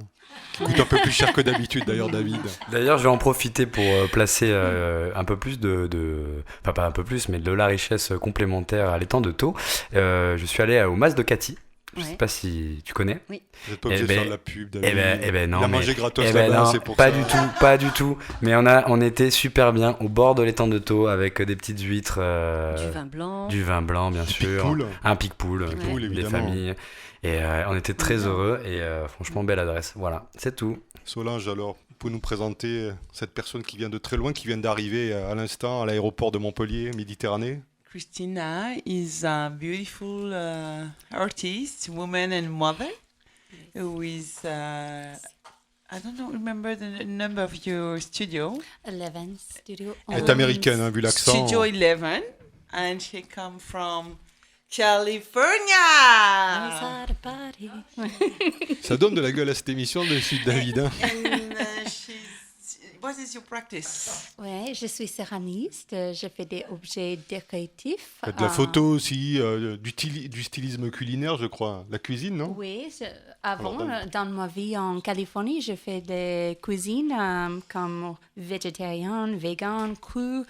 qui coûte un peu plus cher que d'habitude d'ailleurs, David. D'ailleurs, je vais en profiter pour placer un peu plus enfin pas un peu plus, mais de la richesse complémentaire à l'étang de Thau. Je suis allé au Mas de Cathy. Je sais pas si tu connais. Oui. Vous n'êtes pas obligé de faire de la pub, David. Non, il a mangé gratos là-bas, non, c'est pour pas ça. Pas du tout. Mais on était super bien au bord de l'étang de Thau avec des petites huîtres. Du vin blanc, bien sûr. Un pique-poule. Pique-poule, Les évidemment. familles. Et on était très heureux. Et franchement, belle adresse. Voilà, c'est tout. Solange, alors, vous pouvez nous présenter cette personne qui vient de très loin, qui vient d'arriver à l'instant à l'aéroport de Montpellier, Méditerranée? Christina is a beautiful artist, woman and mother, who is, I don't remember the number of your studio. 11 studio. Elle est américaine, hein, vu l'accent. Studio 11, and she come from California. Ça donne de la gueule à cette émission de Sud David. Hein. What is your practice? Oui, je suis céramiste. Je fais des objets décoratifs. Faites de la photo aussi, du stylisme culinaire, je crois. La cuisine, non? Oui, avant, dans ma vie en Californie, je fais des cuisines comme végétarienne, vegan, cru,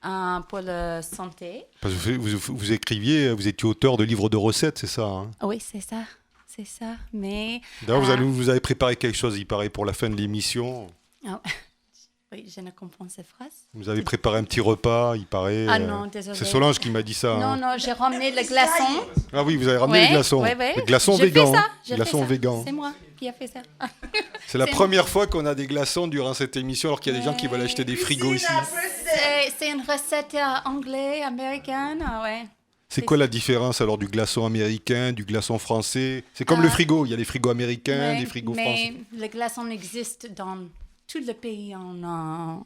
pour la santé. Parce que vous écriviez, vous étiez auteur de livres de recettes, c'est ça, hein? Oui, c'est ça. C'est ça. Mais. D'ailleurs, vous avez préparé quelque chose, il paraît, pour la fin de l'émission. Oh. Oui, je ne comprends ces phrases. Vous avez préparé un petit repas, il paraît. Ah non, désolé. C'est Solange qui m'a dit ça. Non, non, j'ai ramené le glaçon. Ah oui, vous avez ramené les glaçons. Ouais, ouais. Les glaçons végan. Glaçons végan. C'est moi qui a fait ça. C'est la première fois qu'on a des glaçons durant cette émission, alors qu'il y a des gens qui veulent acheter des frigos ici. C'est une recette anglaise, américaine. Ouais. C'est quoi la différence alors du glaçon américain, du glaçon français? C'est comme le frigo, il y a des frigos américains, des frigos français. Mais le glaçon existe dans tous les pays en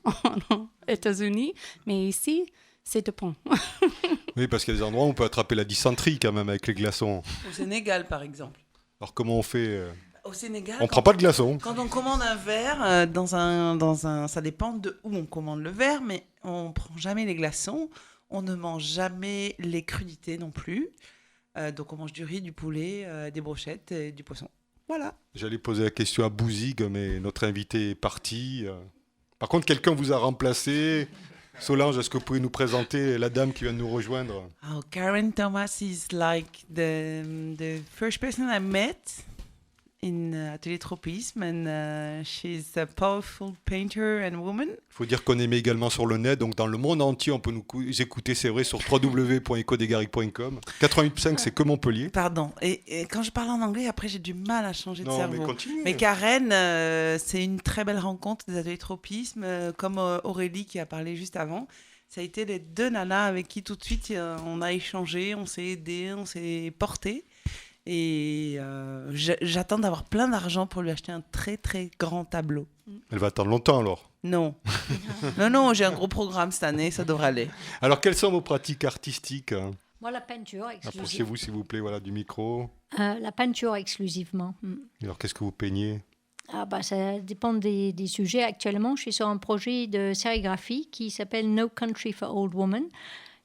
États-Unis, mais ici, c'est de pont. Oui, parce qu'il y a des endroits où on peut attraper la dysenterie quand même avec les glaçons. Au Sénégal, par exemple. Alors comment on fait Au Sénégal, on prend pas de glaçons. Quand on commande un verre, ça dépend de où on commande le verre, mais on prend jamais les glaçons. On ne mange jamais les crudités non plus. Donc on mange du riz, du poulet, des brochettes et du poisson. Voilà. J'allais poser la question à Bouzig, mais notre invité est parti. Par contre, quelqu'un vous a remplacé. Solange, est-ce que vous pouvez nous présenter la dame qui vient de nous rejoindre? Oh, Karen Thomas is like the first person I met in Atelier Tropisme, and she's a powerful painter and woman. Il faut dire qu'on émet également sur le net, donc dans le monde entier, on peut nous écouter, c'est vrai, sur www.ecodegaric.com. 88.5, c'est que Montpellier. Pardon, et quand je parle en anglais, après j'ai du mal à changer de cerveau. Mais continue. Mais Karen, c'est une très belle rencontre des Ateliers Tropisme, comme Aurélie qui a parlé juste avant. Ça a été les deux nanas avec qui tout de suite on a échangé, on s'est aidé, on s'est porté. Et j'attends d'avoir plein d'argent pour lui acheter un très très grand tableau. Elle va attendre longtemps alors? Non. non, j'ai un gros programme cette année, ça devrait aller. Alors quelles sont vos pratiques artistiques? Moi, la peinture exclusivement. Approchez-vous s'il vous plaît, voilà, du micro. La peinture exclusivement. Alors qu'est-ce que vous peignez? Ça dépend des sujets. Actuellement, je suis sur un projet de sérigraphie qui s'appelle No Country for Old Women,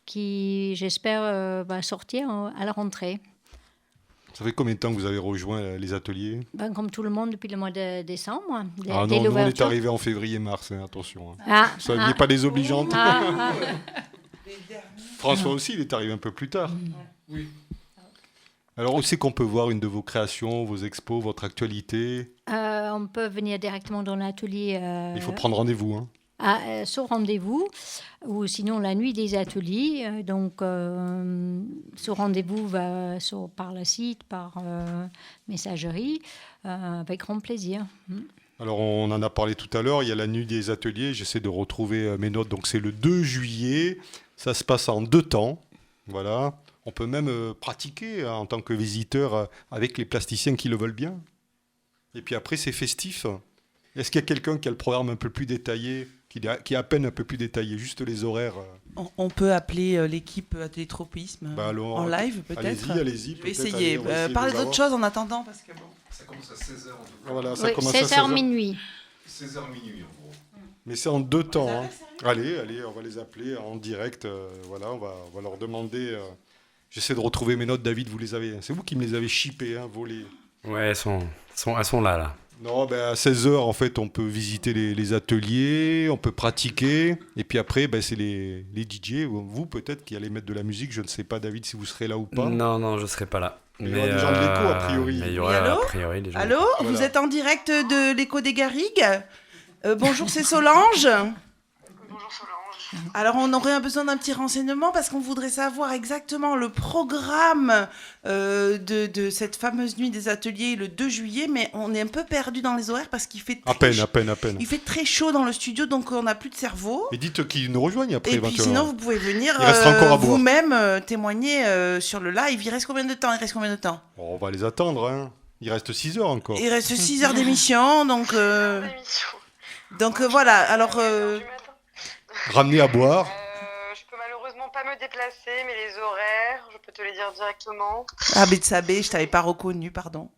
qui j'espère va sortir à la rentrée. Ça fait combien de temps que vous avez rejoint les ateliers? Comme tout le monde depuis le mois de décembre. Non, nous on est arrivé en février-mars, attention. Ça n'est pas désobligeante. François aussi, il est arrivé un peu plus tard. Oui. Alors où c'est qu'on peut voir une de vos créations, vos expos, votre actualité? On peut venir directement dans l'atelier. Il faut prendre rendez-vous, hein. Sur rendez-vous, ou sinon la nuit des ateliers. Donc, sur rendez-vous par le site, par messagerie, avec grand plaisir. Alors, on en a parlé tout à l'heure, il y a la nuit des ateliers. J'essaie de retrouver mes notes. Donc, c'est le 2 juillet. Ça se passe en 2 temps. Voilà. On peut même pratiquer en tant que visiteur avec les plasticiens qui le veulent bien. Et puis après, c'est festif. Est-ce qu'il y a quelqu'un qui a le programme un peu plus détaillé, qui est à peine un peu plus détaillé, juste les horaires? On peut appeler l'équipe Atelier Tropisme alors, en live peut-être. Allez-y. Je vais essayer. Parlez d'autre chose en attendant parce que bon. Ça commence à 16h en tout cas. Voilà, ça commence 16h minuit. 16h minuit en gros. Mais c'est en 2 temps. Hein. Allez, on va les appeler en direct. Voilà, on va leur demander. J'essaie de retrouver mes notes, David. Vous les avez. C'est vous qui me les avez chippées, hein, volées. Ouais, elles sont là. Non, à 16h, en fait, on peut visiter les ateliers, on peut pratiquer. Et puis après, c'est les DJ, vous peut-être, qui allez mettre de la musique. Je ne sais pas, David, si vous serez là ou pas. Non, je ne serai pas là. Mais il y aura des gens de l'écho, a priori. Mais il y aura, a priori, des gens Allô, Voilà. Vous êtes en direct de l'écho des Garrigues. Bonjour, c'est Solange. Bonjour Solange. Alors, on aurait besoin d'un petit renseignement parce qu'on voudrait savoir exactement le programme de cette fameuse nuit des ateliers le 2 juillet, mais on est un peu perdu dans les horaires parce qu'il fait À peine. Il fait très chaud dans le studio, donc on n'a plus de cerveau. Et dites qu'ils nous rejoignent après, Et puis sinon, vous pouvez venir Il restera encore à boire. vous-même témoigner sur le live. Il reste combien de temps On va les attendre. Hein. Il reste 6 heures encore. Il reste 6 heures d'émission, donc... voilà, alors... Ramener à boire. Je peux malheureusement pas me déplacer, mais les horaires, je peux te les dire directement. Ah, Betsabé, je t'avais pas reconnu, pardon.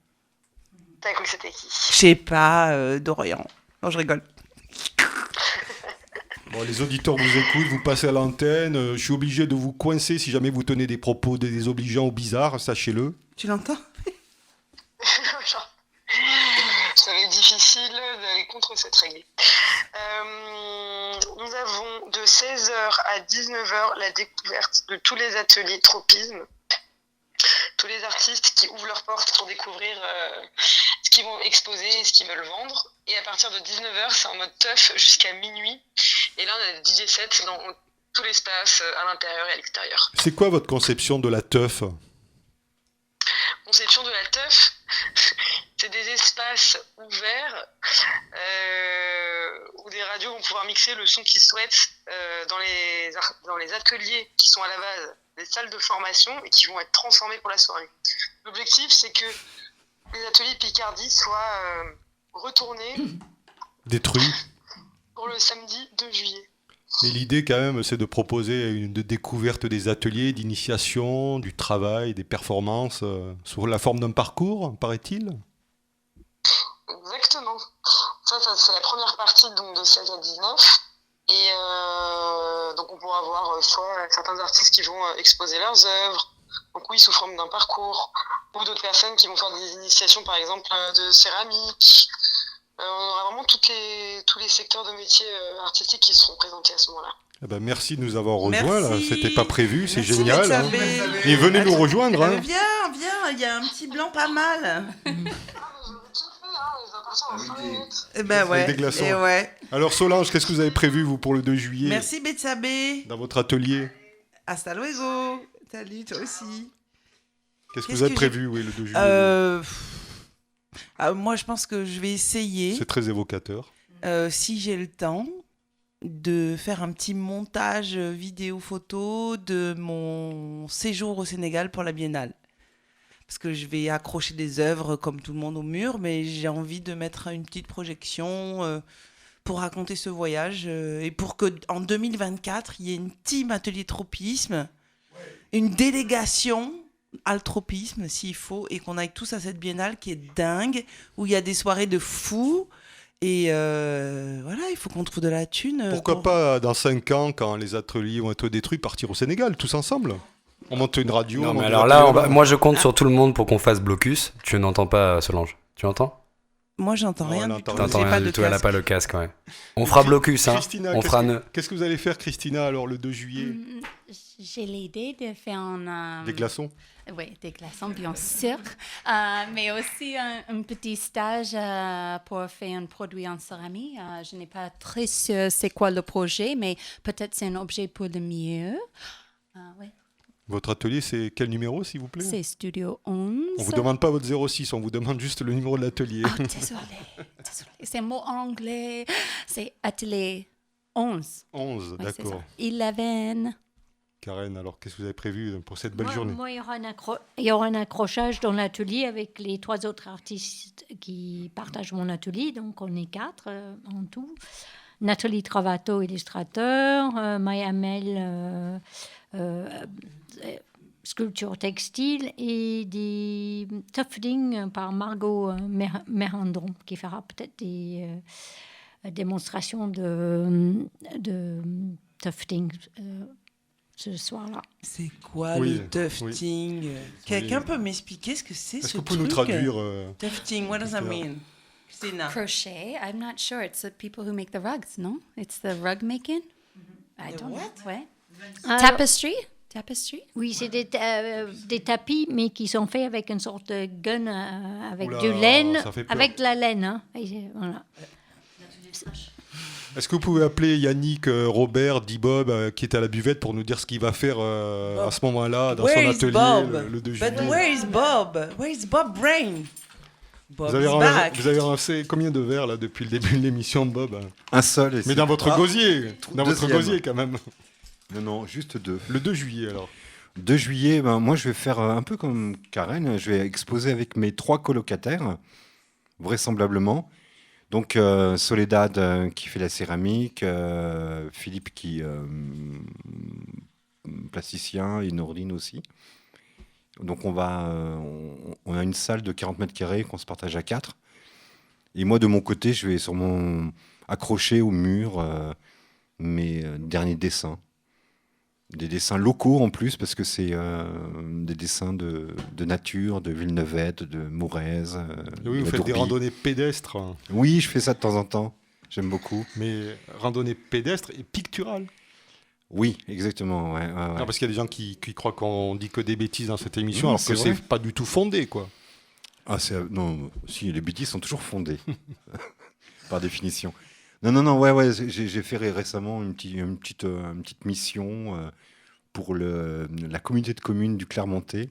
T'as cru que c'était qui? Je sais pas, Dorian. Non, je rigole. Bon, les auditeurs vous écoutent, vous passez à l'antenne. Je suis obligé de vous coincer si jamais vous tenez des propos désobligeants ou bizarres, sachez-le. Tu l'entends? Ça va être difficile d'aller contre cette règle. Nous avons de 16h à 19h la découverte de tous les ateliers tropisme. Tous les artistes qui ouvrent leurs portes pour découvrir ce qu'ils vont exposer et ce qu'ils veulent vendre. Et à partir de 19h, c'est en mode teuf jusqu'à minuit. Et là, on a des DJ sets dans tout l'espace, à l'intérieur et à l'extérieur. C'est quoi votre conception de la teuf? Conception de la teuf, c'est des espaces ouverts où des radios vont pouvoir mixer le son qu'ils souhaitent dans les ateliers qui sont à la base des salles de formation et qui vont être transformés pour la soirée. L'objectif, c'est que les ateliers Picardie soient retournés, Détruit. pour le samedi 2 juillet. Et l'idée, quand même, c'est de proposer une découverte des ateliers, d'initiation, du travail, des performances, sous la forme d'un parcours, paraît-il. Exactement. Ça c'est la première partie donc, de 16 à 19. Et donc on pourra voir soit certains artistes qui vont exposer leurs œuvres, donc oui, sous forme d'un parcours, ou d'autres personnes qui vont faire des initiations, par exemple, de céramique. On aura vraiment tous les secteurs de métiers artistiques qui seront présentés à ce moment-là. Eh ben, merci de nous avoir rejoints. Là. C'était pas prévu, c'est Merci, génial. Hein. Et venez nous rejoindre. Hein. Viens, il y a un petit blanc pas mal. Avec des glaçons. Et ouais. Alors Solange, qu'est-ce que vous avez prévu, vous, pour le 2 juillet? Merci Betsabé. Dans votre atelier? Hasta luego. Salut, toi aussi. Qu'est-ce que vous avez prévu, oui, le 2 juillet? Moi, je pense que je vais essayer. C'est très évocateur. Si j'ai le temps, de faire un petit montage vidéo-photo de mon séjour au Sénégal pour la Biennale. Parce que je vais accrocher des œuvres comme tout le monde au mur, mais j'ai envie de mettre une petite projection pour raconter ce voyage et pour qu'en 2024, il y ait une team atelier tropisme, une délégation altropisme s'il faut, et qu'on aille tous à cette biennale qui est dingue, où il y a des soirées de fous. Et voilà, il faut qu'on trouve de la thune. Pourquoi pas, dans 5 ans, quand les ateliers vont être détruits, partir au Sénégal, tous ensemble? On monte une radio. Non, mais alors là, moi je compte sur tout le monde pour qu'on fasse blocus. Tu n'entends pas Solange? Tu entends? Moi, j'entends rien du tout. T'entends rien du tout, elle n'a pas le casque, ouais. On fera blocus, hein. Christina, qu'est-ce que vous allez faire, Christina, alors, le 2 juillet? J'ai l'idée de faire des glaçons? Oui, des glaçons, bien sûr. Mais aussi un petit stage pour faire un produit en céramique. Je n'ai pas très sûr c'est quoi le projet, mais peut-être c'est un objet pour le mieux. Ouais. Votre atelier, c'est quel numéro, s'il vous plaît? C'est Studio 11. On ne vous demande pas votre 06, on vous demande juste le numéro de l'atelier. Oh, désolé. C'est un mot anglais. C'est atelier 11. 11, ouais, d'accord. 11. Karen, alors qu'est-ce que vous avez prévu pour cette belle journée? Moi, il y aura un accrochage dans l'atelier avec les 3 autres artistes qui partagent mon atelier. Donc, on est 4 en tout. Nathalie Travato, illustrateur. Maya Mel, sculpture textile. Et des tufting par Margot Merandron, qui fera peut-être démonstration de tufting ce soir-là. C'est quoi le tufting? Quelqu'un peut m'expliquer ce que c'est? Est-ce ce que vous pouvez nous truc traduire Tufting, what does that mean? Christina. Crochet, I'm not sure. It's the people who make the rugs, no? It's the rug making? I don't know. Ouais. Tapestry? Tapestry? Oui, c'est des tapis, mais qui sont faits avec une sorte de gun, avec Oula, de laine, ça fait peur. avec de la laine. Hein. Voilà. Est-ce que vous pouvez appeler Yannick, Robert, Bob, qui est à la buvette pour nous dire ce qu'il va faire à ce moment-là dans son atelier le 2 juillet? But where is Bob? Where is Bob Brain? Bob Vous avez ramassé combien de verres là depuis le début de l'émission, Bob? Un seul. Mais dans votre gosier, quand même. Non, juste 2. Le 2 juillet alors. 2 juillet, moi je vais faire un peu comme Karen, je vais exposer avec mes 3 colocataires, vraisemblablement. Donc Soledad qui fait la céramique, Philippe qui plasticien et Nordine aussi. Donc on a une salle de 40 mètres carrés qu'on se partage à 4. Et moi de mon côté, je vais sûrement accrocher au mur mes derniers dessins. Des dessins locaux en plus, parce que c'est des dessins de nature, de Villeneuvette, de Mourez. Oui, vous faites des randonnées pédestres. Oui, je fais ça de temps en temps. J'aime beaucoup. Mais randonnée pédestre et picturale. Oui, exactement. Ouais. Non, parce qu'il y a des gens qui croient qu'on dit que des bêtises dans cette émission, Oui, alors que c'est pas du tout fondé, quoi. Ah, non, si, les bêtises sont toujours fondées, par définition. Non, ouais, j'ai fait récemment une petite mission pour la communauté de communes du Clermontais.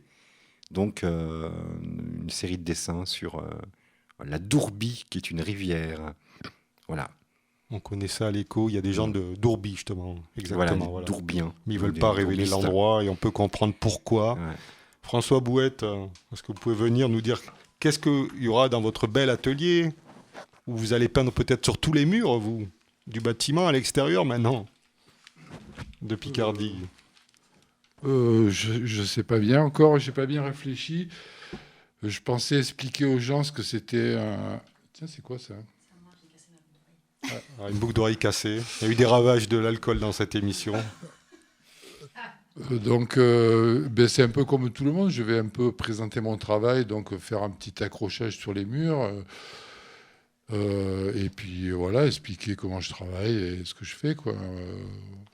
Donc, une série de dessins sur la Dourbie, qui est une rivière. Voilà. On connaît ça à l'écho, il y a des gens de Dourbie, justement. Exactement. Voilà. Dourbiens. Mais ils ne veulent pas révéler l'endroit et on peut comprendre pourquoi. Ouais. François Bouette, est-ce que vous pouvez venir nous dire qu'est-ce qu'il y aura dans votre bel atelier où vous allez peindre peut-être sur tous les murs, vous, du bâtiment à l'extérieur maintenant, de Picardie? Je ne sais pas bien encore, je n'ai pas bien réfléchi. Je pensais expliquer aux gens ce que c'était un... Tiens, c'est quoi ça? Une boucle d'oreille cassée. Il y a eu des ravages de l'alcool dans cette émission. Donc, c'est un peu comme tout le monde. Je vais un peu présenter mon travail, donc faire un petit accrochage sur les murs. Et puis voilà, expliquer comment je travaille et ce que je fais, quoi.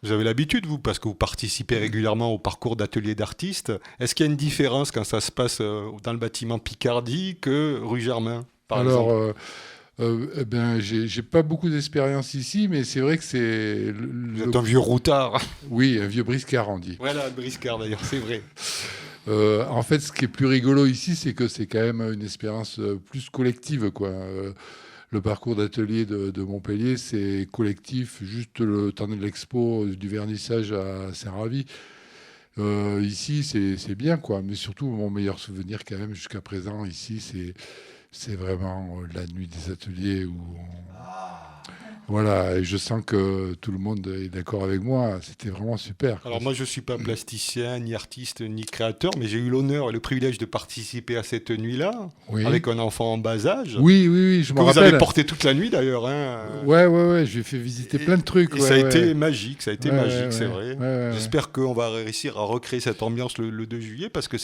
Vous avez l'habitude, vous, parce que vous participez régulièrement au parcours d'ateliers d'artistes. Est-ce qu'il y a une différence quand ça se passe dans le bâtiment Picardie que rue Germain, par exemple? J'ai pas beaucoup d'expérience ici, mais c'est vrai que c'est... Vous êtes un vieux routard. Oui, un vieux briscard, on dit. Voilà, briscard d'ailleurs, c'est vrai. En fait, ce qui est plus rigolo ici, c'est que c'est quand même une expérience plus collective, quoi. Le parcours d'atelier de Montpellier, c'est collectif, juste le temps de l'expo, du vernissage à Saint-Ravi. Ici, c'est bien, quoi. Mais surtout, mon meilleur souvenir, quand même, jusqu'à présent, ici, c'est vraiment la nuit des ateliers où voilà, et je sens que tout le monde est d'accord avec moi. C'était vraiment super. Alors moi, je ne suis pas plasticien, ni artiste, ni créateur, mais j'ai eu l'honneur et le privilège de participer à cette nuit-là, avec un enfant en bas âge. Oui, je me rappelle. Vous avez porté toute la nuit, d'ailleurs. Hein. Ouais, je lui ai fait visiter plein de trucs. Et ça a été magique, c'est vrai. J'espère qu'on va réussir à recréer cette ambiance le 2 juillet, parce que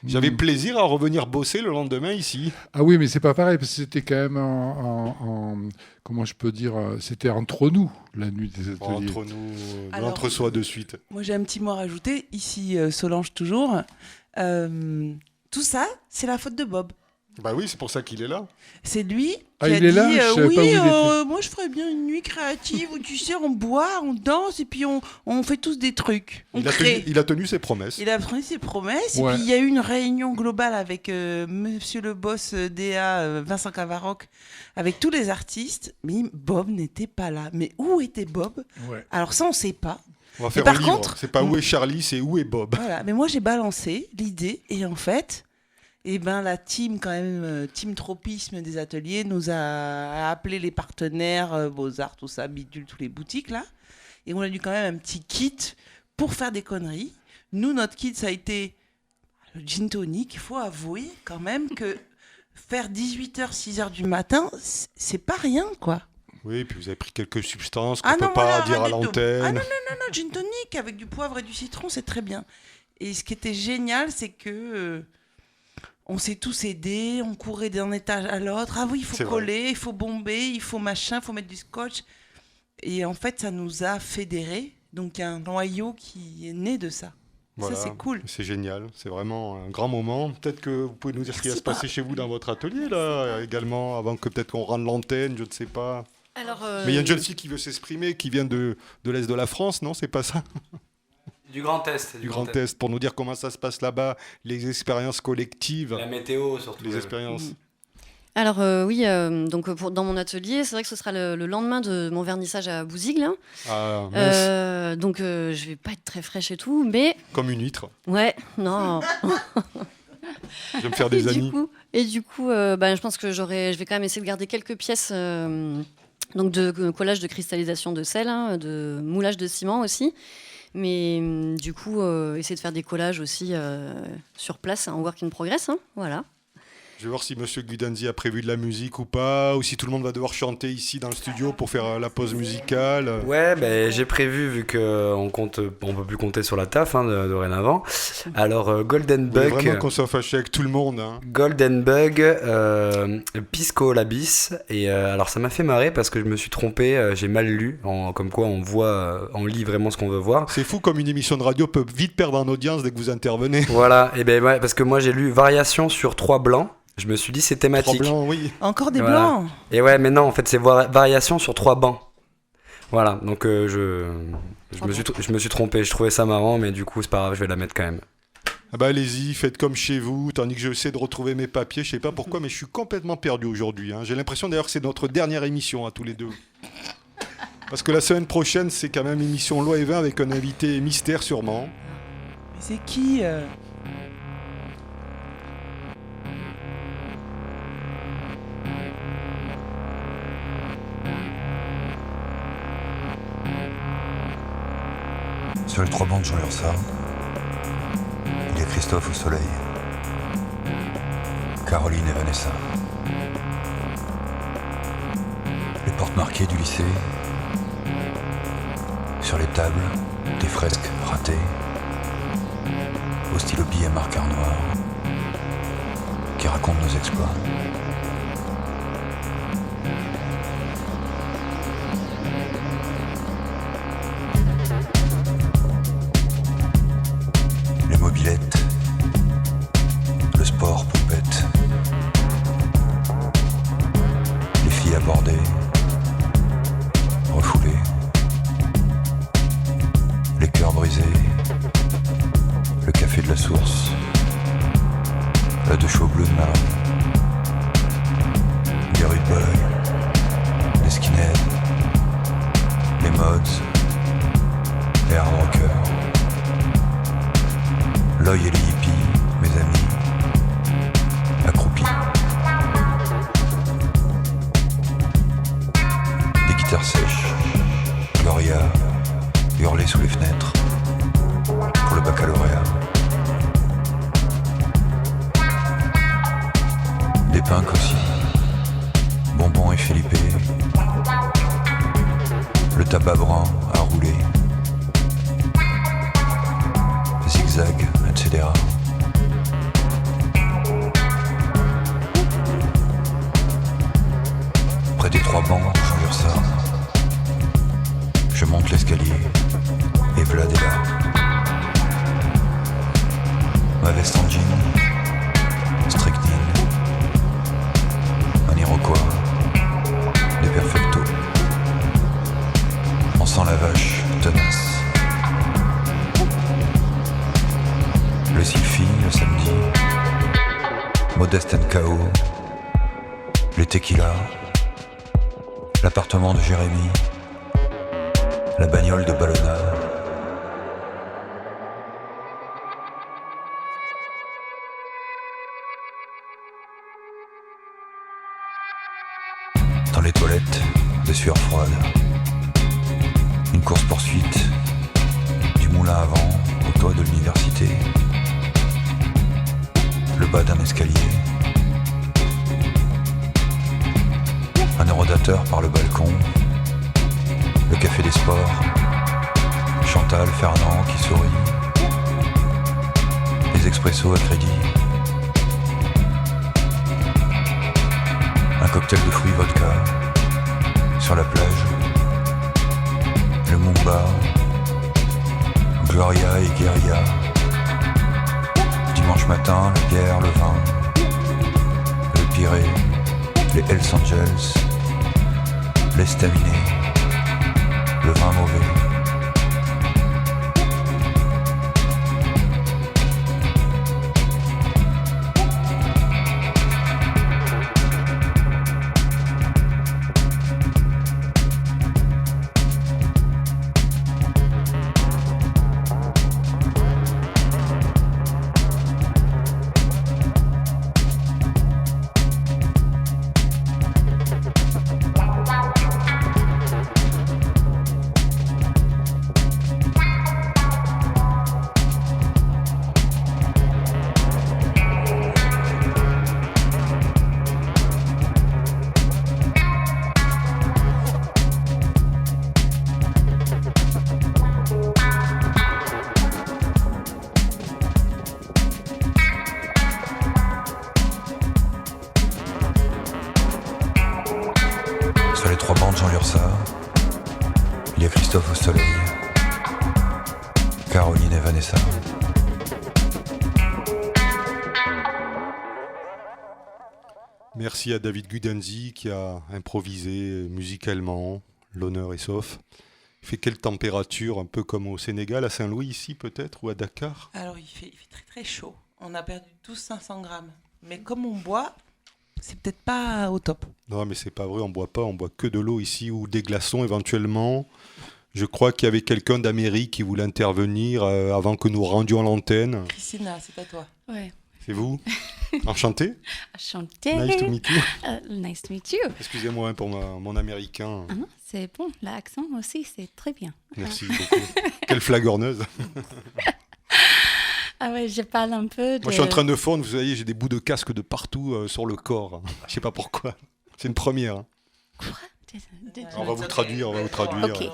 j'avais plaisir à revenir bosser le lendemain ici. Ah oui, mais c'est pas pareil, parce que c'était quand même comment je peux dire, c'était entre nous, la nuit des ateliers. Entre nous, l'entre-soi de suite. Moi, j'ai un petit mot à rajouter. Ici, Solange toujours. Tout ça, c'est la faute de Bob. Bah oui, c'est pour ça qu'il est là. C'est lui qui a il dit, est là, je savais pas où il était. Moi, je ferais bien une nuit créative où, tu sais, on boit, on danse et puis on fait tous des trucs. Il a tenu ses promesses. Il a tenu ses promesses. Ouais. Et puis, il y a eu une réunion globale avec monsieur le boss DA, Vincent Cavaroc, avec tous les artistes. Mais Bob n'était pas là. Mais où était Bob? Alors ça, on ne sait pas. On va faire un livre. C'est pas où est Charlie, c'est où est Bob. Voilà. Mais moi, j'ai balancé l'idée. Et en fait... la team, quand même, team tropisme des ateliers, nous a appelé les partenaires, Beaux-Arts, tout ça, bidule, toutes les boutiques, là. Et on a eu quand même un petit kit pour faire des conneries. Nous, notre kit, ça a été le gin tonic. Il faut avouer, quand même, que faire 18h, 6h du matin, c'est pas rien, quoi. Oui, et puis vous avez pris quelques substances qu'on Ah ne peut non, pas voilà, dire à rien du tout. l'antenne. Ah non, gin tonic avec du poivre et du citron, c'est très bien. Et ce qui était génial, c'est que on s'est tous aidés, on courait d'un étage à l'autre. Ah oui, il faut C'est coller, il faut bomber, il faut machin, il faut mettre du scotch. Et en fait, ça nous a fédérés. Donc il y a un noyau qui est né de ça. Voilà, ça, c'est cool. C'est génial, c'est vraiment un grand moment. Peut-être que vous pouvez nous dire ce qui va se passer chez vous dans votre atelier, là, également, avant que peut-être qu'on rende l'antenne, je ne sais pas. Alors, Mais il y a une jeune fille qui veut s'exprimer, qui vient de l'Est de la France, non? C'est pas ça? Du Grand Est. Du Grand Est, pour nous dire comment ça se passe là-bas, les expériences collectives. La météo, surtout. Les expériences. Alors oui, donc dans mon atelier, c'est vrai que ce sera le lendemain de mon vernissage à Bouzigues. Là. Ah, mince. Donc je vais pas être très fraîche et tout, mais... Comme une huître. Ouais, non. Je vais me faire des amis. Et du coup, je pense que je vais quand même essayer de garder quelques pièces donc de collage de cristallisation de sel, de moulage de ciment aussi. Mais du coup, essayer de faire des collages aussi sur place, en work in progress. Voilà. Je vais voir si Monsieur Guidanzi a prévu de la musique ou pas, ou si tout le monde va devoir chanter ici dans le studio pour faire la pause musicale. Ouais, j'ai prévu, vu qu'on peut plus compter sur la taf dorénavant. Alors, Golden Bug. Vraiment qu'on soit fâché avec tout le monde. Golden Bug, Pisco Labis. Et alors, ça m'a fait marrer parce que je me suis trompé, j'ai mal lu, comme quoi on lit vraiment ce qu'on veut voir. C'est fou comme une émission de radio peut vite perdre en audience dès que vous intervenez. Voilà, et parce que moi j'ai lu Variation sur 3 blancs. Je me suis dit c'est thématique. 3 blancs, oui. Encore des blancs. Et ouais, mais non, en fait c'est Variation sur 3 bancs. Voilà, donc je me suis trompé, je trouvais ça marrant, mais du coup c'est pas grave, je vais la mettre quand même. Ah bah allez-y, faites comme chez vous, tandis que j'essaie de retrouver mes papiers, je sais pas pourquoi, mais je suis complètement perdu aujourd'hui. J'ai l'impression d'ailleurs que c'est notre dernière émission à tous les deux. Parce que la semaine prochaine, c'est quand même l'émission Loi et Vin avec un invité mystère sûrement. Mais c'est qui Sur les 3 bancs de Jean Lursa, il y a Christophe au soleil, Caroline et Vanessa. Les portes marquées du lycée, sur les tables, des fresques ratées, au stylo billet marqueur noir, qui racontent nos exploits. Mobilette, le sport pompette, les filles abordées, refoulées, les cœurs brisés, le café de la source, la douche au bleu de Marie, les rude boys, les skinheads, les mods, les hard rockers. L'œil et les hippies, mes amis, accroupis. Des guitares sèches, Gloria, hurler sous les fenêtres, pour le baccalauréat. Des punks aussi, Bonbon et Felipe, le tabac brun à rouler, zigzag, etc. Près des 3 bancs, Jean Lursa, je monte l'escalier, et Vlad est là. Ma veste en jean, strychnine, un Iroquois, des perfectos. On sent la vache tenace. Le Sylphie, le samedi, Modeste NKO, les tequilas, l'appartement de Jérémy, la bagnole de Ballona. Dans les toilettes, des sueurs froides, une course-poursuite, du moulin à vent au toit de l'université. Le bas d'un escalier, un Eurodat L'animateur par le balcon, le café des sports, Chantal, Fernand qui sourit, les expressos à crédit, un cocktail de fruits vodka sur la plage, le Mumba, Gloria et Guerilla, dimanche matin, la bière, le vin, le Pirée, les Hells Angels, l'estaminet, le vin mauvais. Il y a Christophe au soleil, Caroline et Vanessa. Merci à David Gudenzi qui a improvisé musicalement. L'honneur est sauf. Il fait quelle température, un peu comme au Sénégal, à Saint-Louis ici peut-être, ou à Dakar? Alors il fait très très chaud. On a perdu tous 500 grammes. Mais comme on boit, c'est peut-être pas au top. Non, mais c'est pas vrai, on boit pas, on boit que de l'eau ici ou des glaçons éventuellement. Je crois qu'il y avait quelqu'un d'Amérique qui voulait intervenir avant que nous rendions l'antenne. Christina, c'est à toi. Ouais. C'est vous? Enchanté? Enchanté. Nice to meet you. Nice to meet you. Excusez-moi pour mon américain. Ah non, c'est bon, l'accent aussi, c'est très bien. Merci beaucoup. Quelle flagorneuse. Ah ouais, je parle un peu de... Moi, je suis en train de fondre, vous voyez, j'ai des bouts de casque de partout sur le corps. Je sais pas pourquoi. C'est une première. Quoi? On va vous traduire, Ok,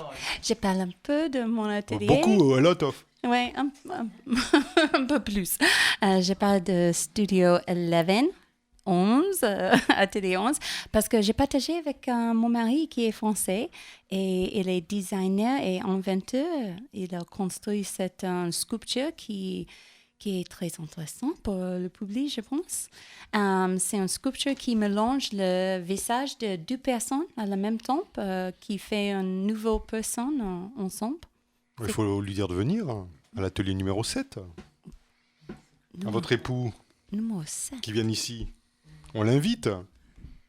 je parle un peu de mon atelier. Beaucoup, a lot of. Ouais, un peu plus. Je parle de Studio 11, Atelier 11, parce que j'ai partagé avec mon mari qui est français et il est designer et inventeur. Il a construit cette sculpture qui est très intéressant pour le public, je pense. C'est une sculpture qui mélange le visage de deux personnes à la même temps, qui fait une nouvelle personne ensemble. Il faut lui dire de venir à l'atelier numéro 7. À votre époux numéro 7. Qui vient ici. On l'invite.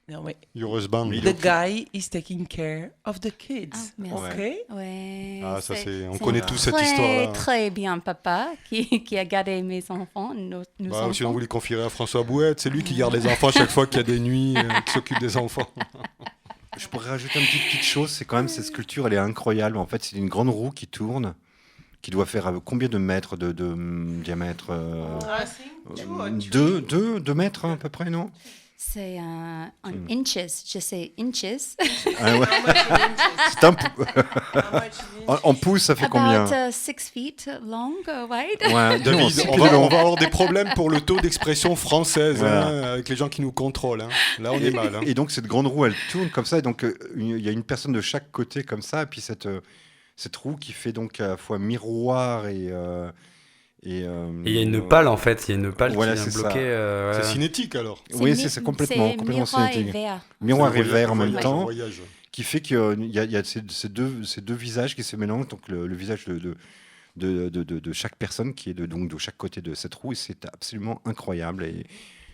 Non, oui. Heureusement. The guy is taking care of the kids. Ah, merci. Ok. Ouais. Ah, ça on connaît tous cette histoire-là. Très bien, papa, qui a gardé mes enfants, nos enfants. Sinon, vous les confierez à François Bouette. C'est lui qui garde les enfants chaque fois qu'il y a des nuits, qui s'occupe des enfants. Je pourrais rajouter une petite chose, c'est quand même cette sculpture, elle est incroyable. En fait, c'est une grande roue qui tourne, qui doit faire combien de mètres de diamètre 2 mètres à peu près, non? C'est en inches, je sais inches. Ah ouais. C'est un en pouces, ça fait combien? About 6 feet long, wide. Ouais, David, on va avoir des problèmes pour le taux d'expression française, voilà. avec les gens qui nous contrôlent. Là, on est mal. Et donc, cette grande roue, elle tourne comme ça. Et donc, il y a une personne de chaque côté comme ça. Et puis, cette roue qui fait donc à la fois miroir et il y a une pale en fait, il y a une pale voilà, qui vient bloquer. C'est cinétique alors. Oui, c'est complètement cinétique. Miroir et verre en même temps, qui fait qu'il y a ces deux visages qui se mélangent, donc le visage de chaque personne qui est donc de chaque côté de cette roue, et c'est absolument incroyable. Et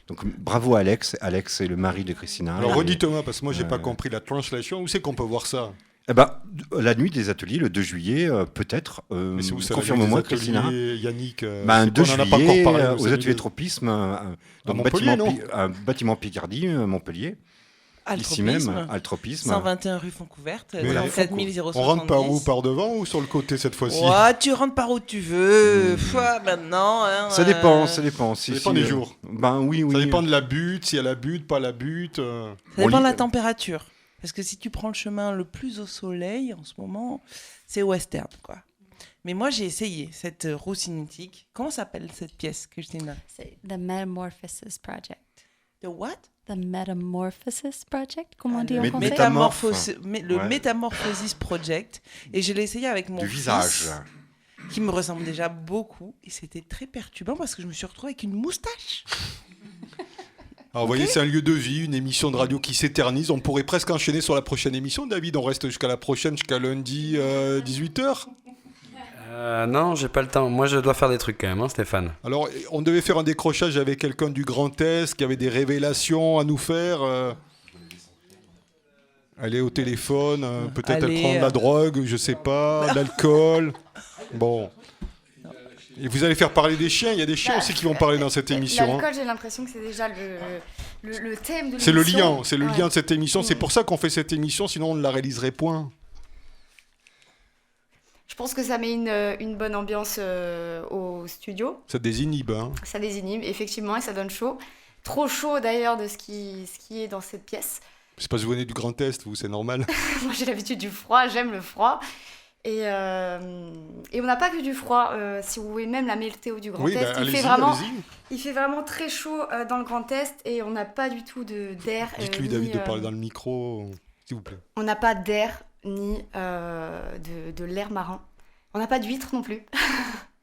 donc bravo Alex. Alex est le mari de Christina. Alors redites-moi parce que moi j'ai pas compris la translation. Où c'est qu'on peut voir ça? Eh ben, la nuit des ateliers, le 2 juillet, peut-être. Confirme-moi, Christina. Yannick. 2 juillet, aux ateliers Tropisme, donc un bâtiment Picardie, Montpellier. Ici même, Altropisme. 121 rue Foncouverte, 4070. On rentre par où? Par devant ou sur le côté cette fois-ci? Tu rentres par où tu veux. Maintenant. Hein, ça dépend. Ça dépend des jours. Oui. Ça dépend de la butte, s'il y a la butte, pas la butte. Ça dépend de la température. Parce que si tu prends le chemin le plus au soleil en ce moment, c'est western, quoi. Mais moi, j'ai essayé cette roue cinétique. Comment s'appelle cette pièce, Christina? C'est The Metamorphosis Project. The what? The Metamorphosis Project, comment on dit en français? Le Metamorphosis Project. Et je l'ai essayé avec mon Du fils, visage. qui me ressemble déjà beaucoup. Et c'était très perturbant parce que je me suis retrouvée avec une moustache. Alors, vous voyez, c'est un lieu de vie, une émission de radio qui s'éternise. On pourrait presque enchaîner sur la prochaine émission, David. On reste jusqu'à la prochaine, jusqu'à lundi 18h. Non, j'ai pas le temps. Moi, je dois faire des trucs quand même, hein, Stéphane. Alors, on devait faire un décrochage avec quelqu'un du Grand Est qui avait des révélations à nous faire. Aller au téléphone, peut-être prendre la drogue, je sais pas, l'alcool. Bon. Et vous allez faire parler des chiens. Il y a des chiens aussi qui vont parler dans cette émission. L'alcool, j'ai l'impression que c'est déjà le thème de l'émission. C'est le lien de cette émission. C'est pour ça qu'on fait cette émission, sinon on ne la réaliserait point. Je pense que ça met une bonne ambiance au studio. Ça désinhibe. Hein. Ça désinhibe, effectivement, et ça donne chaud. Trop chaud d'ailleurs de ce qui est dans cette pièce. C'est parce que vous venez du Grand Est, vous, c'est normal. Moi, j'ai l'habitude du froid, j'aime le froid. Et on n'a pas que du froid. Si vous voulez même la météo du Grand Est, il fait vraiment très chaud dans le Grand Est et on n'a pas du tout d'air. Dites-lui, David, de parler dans le micro, s'il vous plaît. On n'a pas d'air ni de l'air marin. On n'a pas d'huîtres non plus.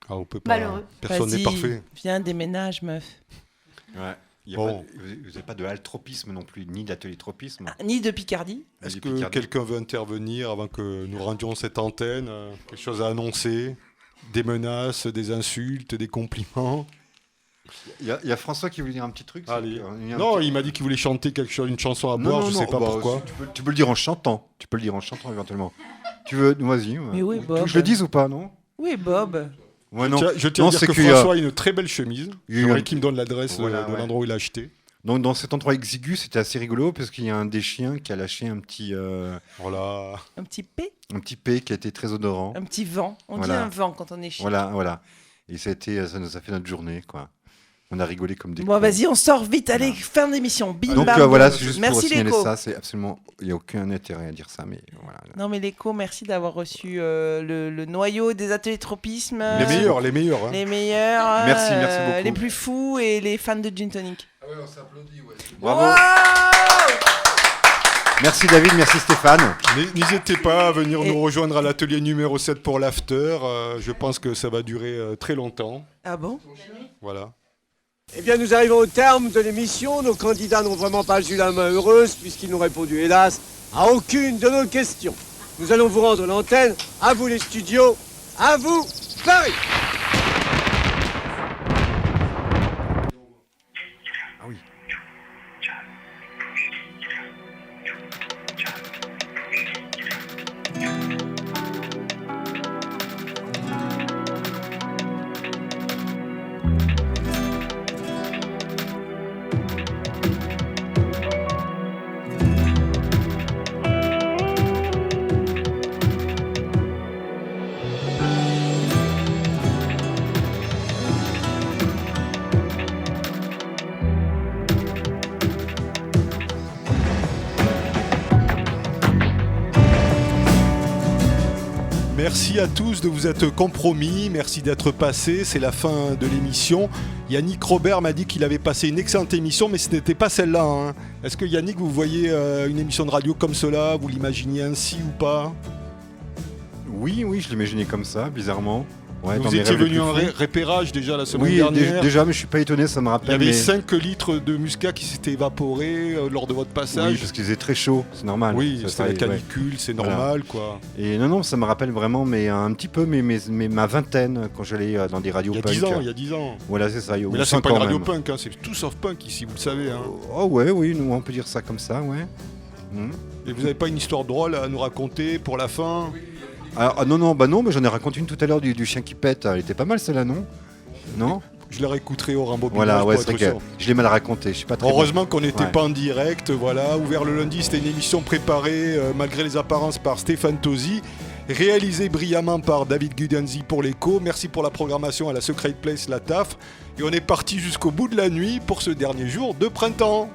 Ah, on peut pas. Malheureux. Personne n'est parfait. Viens, déménage, meuf. Ouais. Vous n'avez pas de altropisme non plus, ni d'atelier tropisme. Ni de Picardie. Est-ce que quelqu'un veut intervenir avant que nous rendions cette antenne? Quelque chose à annoncer? Des menaces, des insultes, des compliments? Il y a François qui voulait dire un petit truc. Allez. Il m'a dit qu'il voulait chanter une chanson à boire, je sais pas pourquoi. Tu peux le dire en chantant. Éventuellement. Tu veux, vas-y. Mais oui, Bob. Tu veux que je le dise ou pas, non? Oui, Bob. Ouais, je tiens à dire que François a une très belle chemise. J'aimerais qu'il me donne l'adresse de l'endroit où il a acheté. Donc dans cet endroit exigu, c'était assez rigolo parce qu'il y a un des chiens qui a lâché un petit... Voilà. Un petit P. Un petit P qui a été très odorant. Un petit vent. On dit un vent quand on est chien. Voilà. Et ça nous a fait notre journée, quoi. On a rigolé comme des... Bon, vas-y, on sort vite. Allez, fin d'émission. Bim, donc bam, voilà, c'est juste merci pour signaler l'écho. ça. C'est absolument... Il n'y a aucun intérêt à dire ça, mais voilà. Non, mais l'écho, merci d'avoir reçu le noyau des ateliers tropisme. Les meilleurs. Hein. Les meilleurs. Merci beaucoup. Les plus fous et les fans de Gin Tonic. Ah ouais, on s'applaudit, ouais. Bravo. Wow. Merci David, merci Stéphane. N'hésitez pas à venir nous rejoindre à l'atelier numéro 7 pour l'after. Je pense que ça va durer très longtemps. Ah bon? Voilà. Eh bien, nous arrivons au terme de l'émission. Nos candidats n'ont vraiment pas eu la main heureuse puisqu'ils n'ont répondu, hélas, à aucune de nos questions. Nous allons vous rendre l'antenne. À vous les studios. À vous, Paris. Ah oui. Merci à tous de vous être compromis, merci d'être passés, c'est la fin de l'émission. Yannick Robert m'a dit qu'il avait passé une excellente émission, mais ce n'était pas celle-là. Hein. Est-ce que Yannick, vous voyez une émission de radio comme cela, vous l'imaginez ainsi ou pas? Oui, je l'imaginais comme ça, bizarrement. Ouais, vous étiez venu en repérage déjà la semaine dernière. Oui, déjà, mais je suis pas étonné, ça me rappelle. Il y avait 5 litres de muscat qui s'étaient évaporés lors de votre passage. Oui, parce qu'il faisait très chaud, c'est normal. Oui, c'était la canicule, c'est normal, quoi. Et non, ça me rappelle vraiment un petit peu ma vingtaine, quand j'allais dans des radios punk. Il y a 10 ans. Voilà, c'est ça. Mais là, c'est pas une radio punk, hein, c'est tout sauf punk ici, vous le savez. Hein. Oh ouais, oui, nous, on peut dire ça comme ça, ouais. Et vous n'avez pas une histoire drôle à nous raconter pour la fin? Alors, non, mais j'en ai raconté une tout à l'heure du chien qui pète. Elle était pas mal celle-là, non? Non? Je la réécouterai au rembobinage. Voilà, ouais, c'est vrai que je l'ai mal raconté. Je suis pas très Heureusement qu'on n'était pas en direct. Voilà, ouvert le lundi, c'était une émission préparée malgré les apparences par Stéphane Tosi, réalisée brillamment par David Gudenzi pour l'écho. Merci pour la programmation à la Secret Place, la TAF. Et on est parti jusqu'au bout de la nuit pour ce dernier jour de printemps.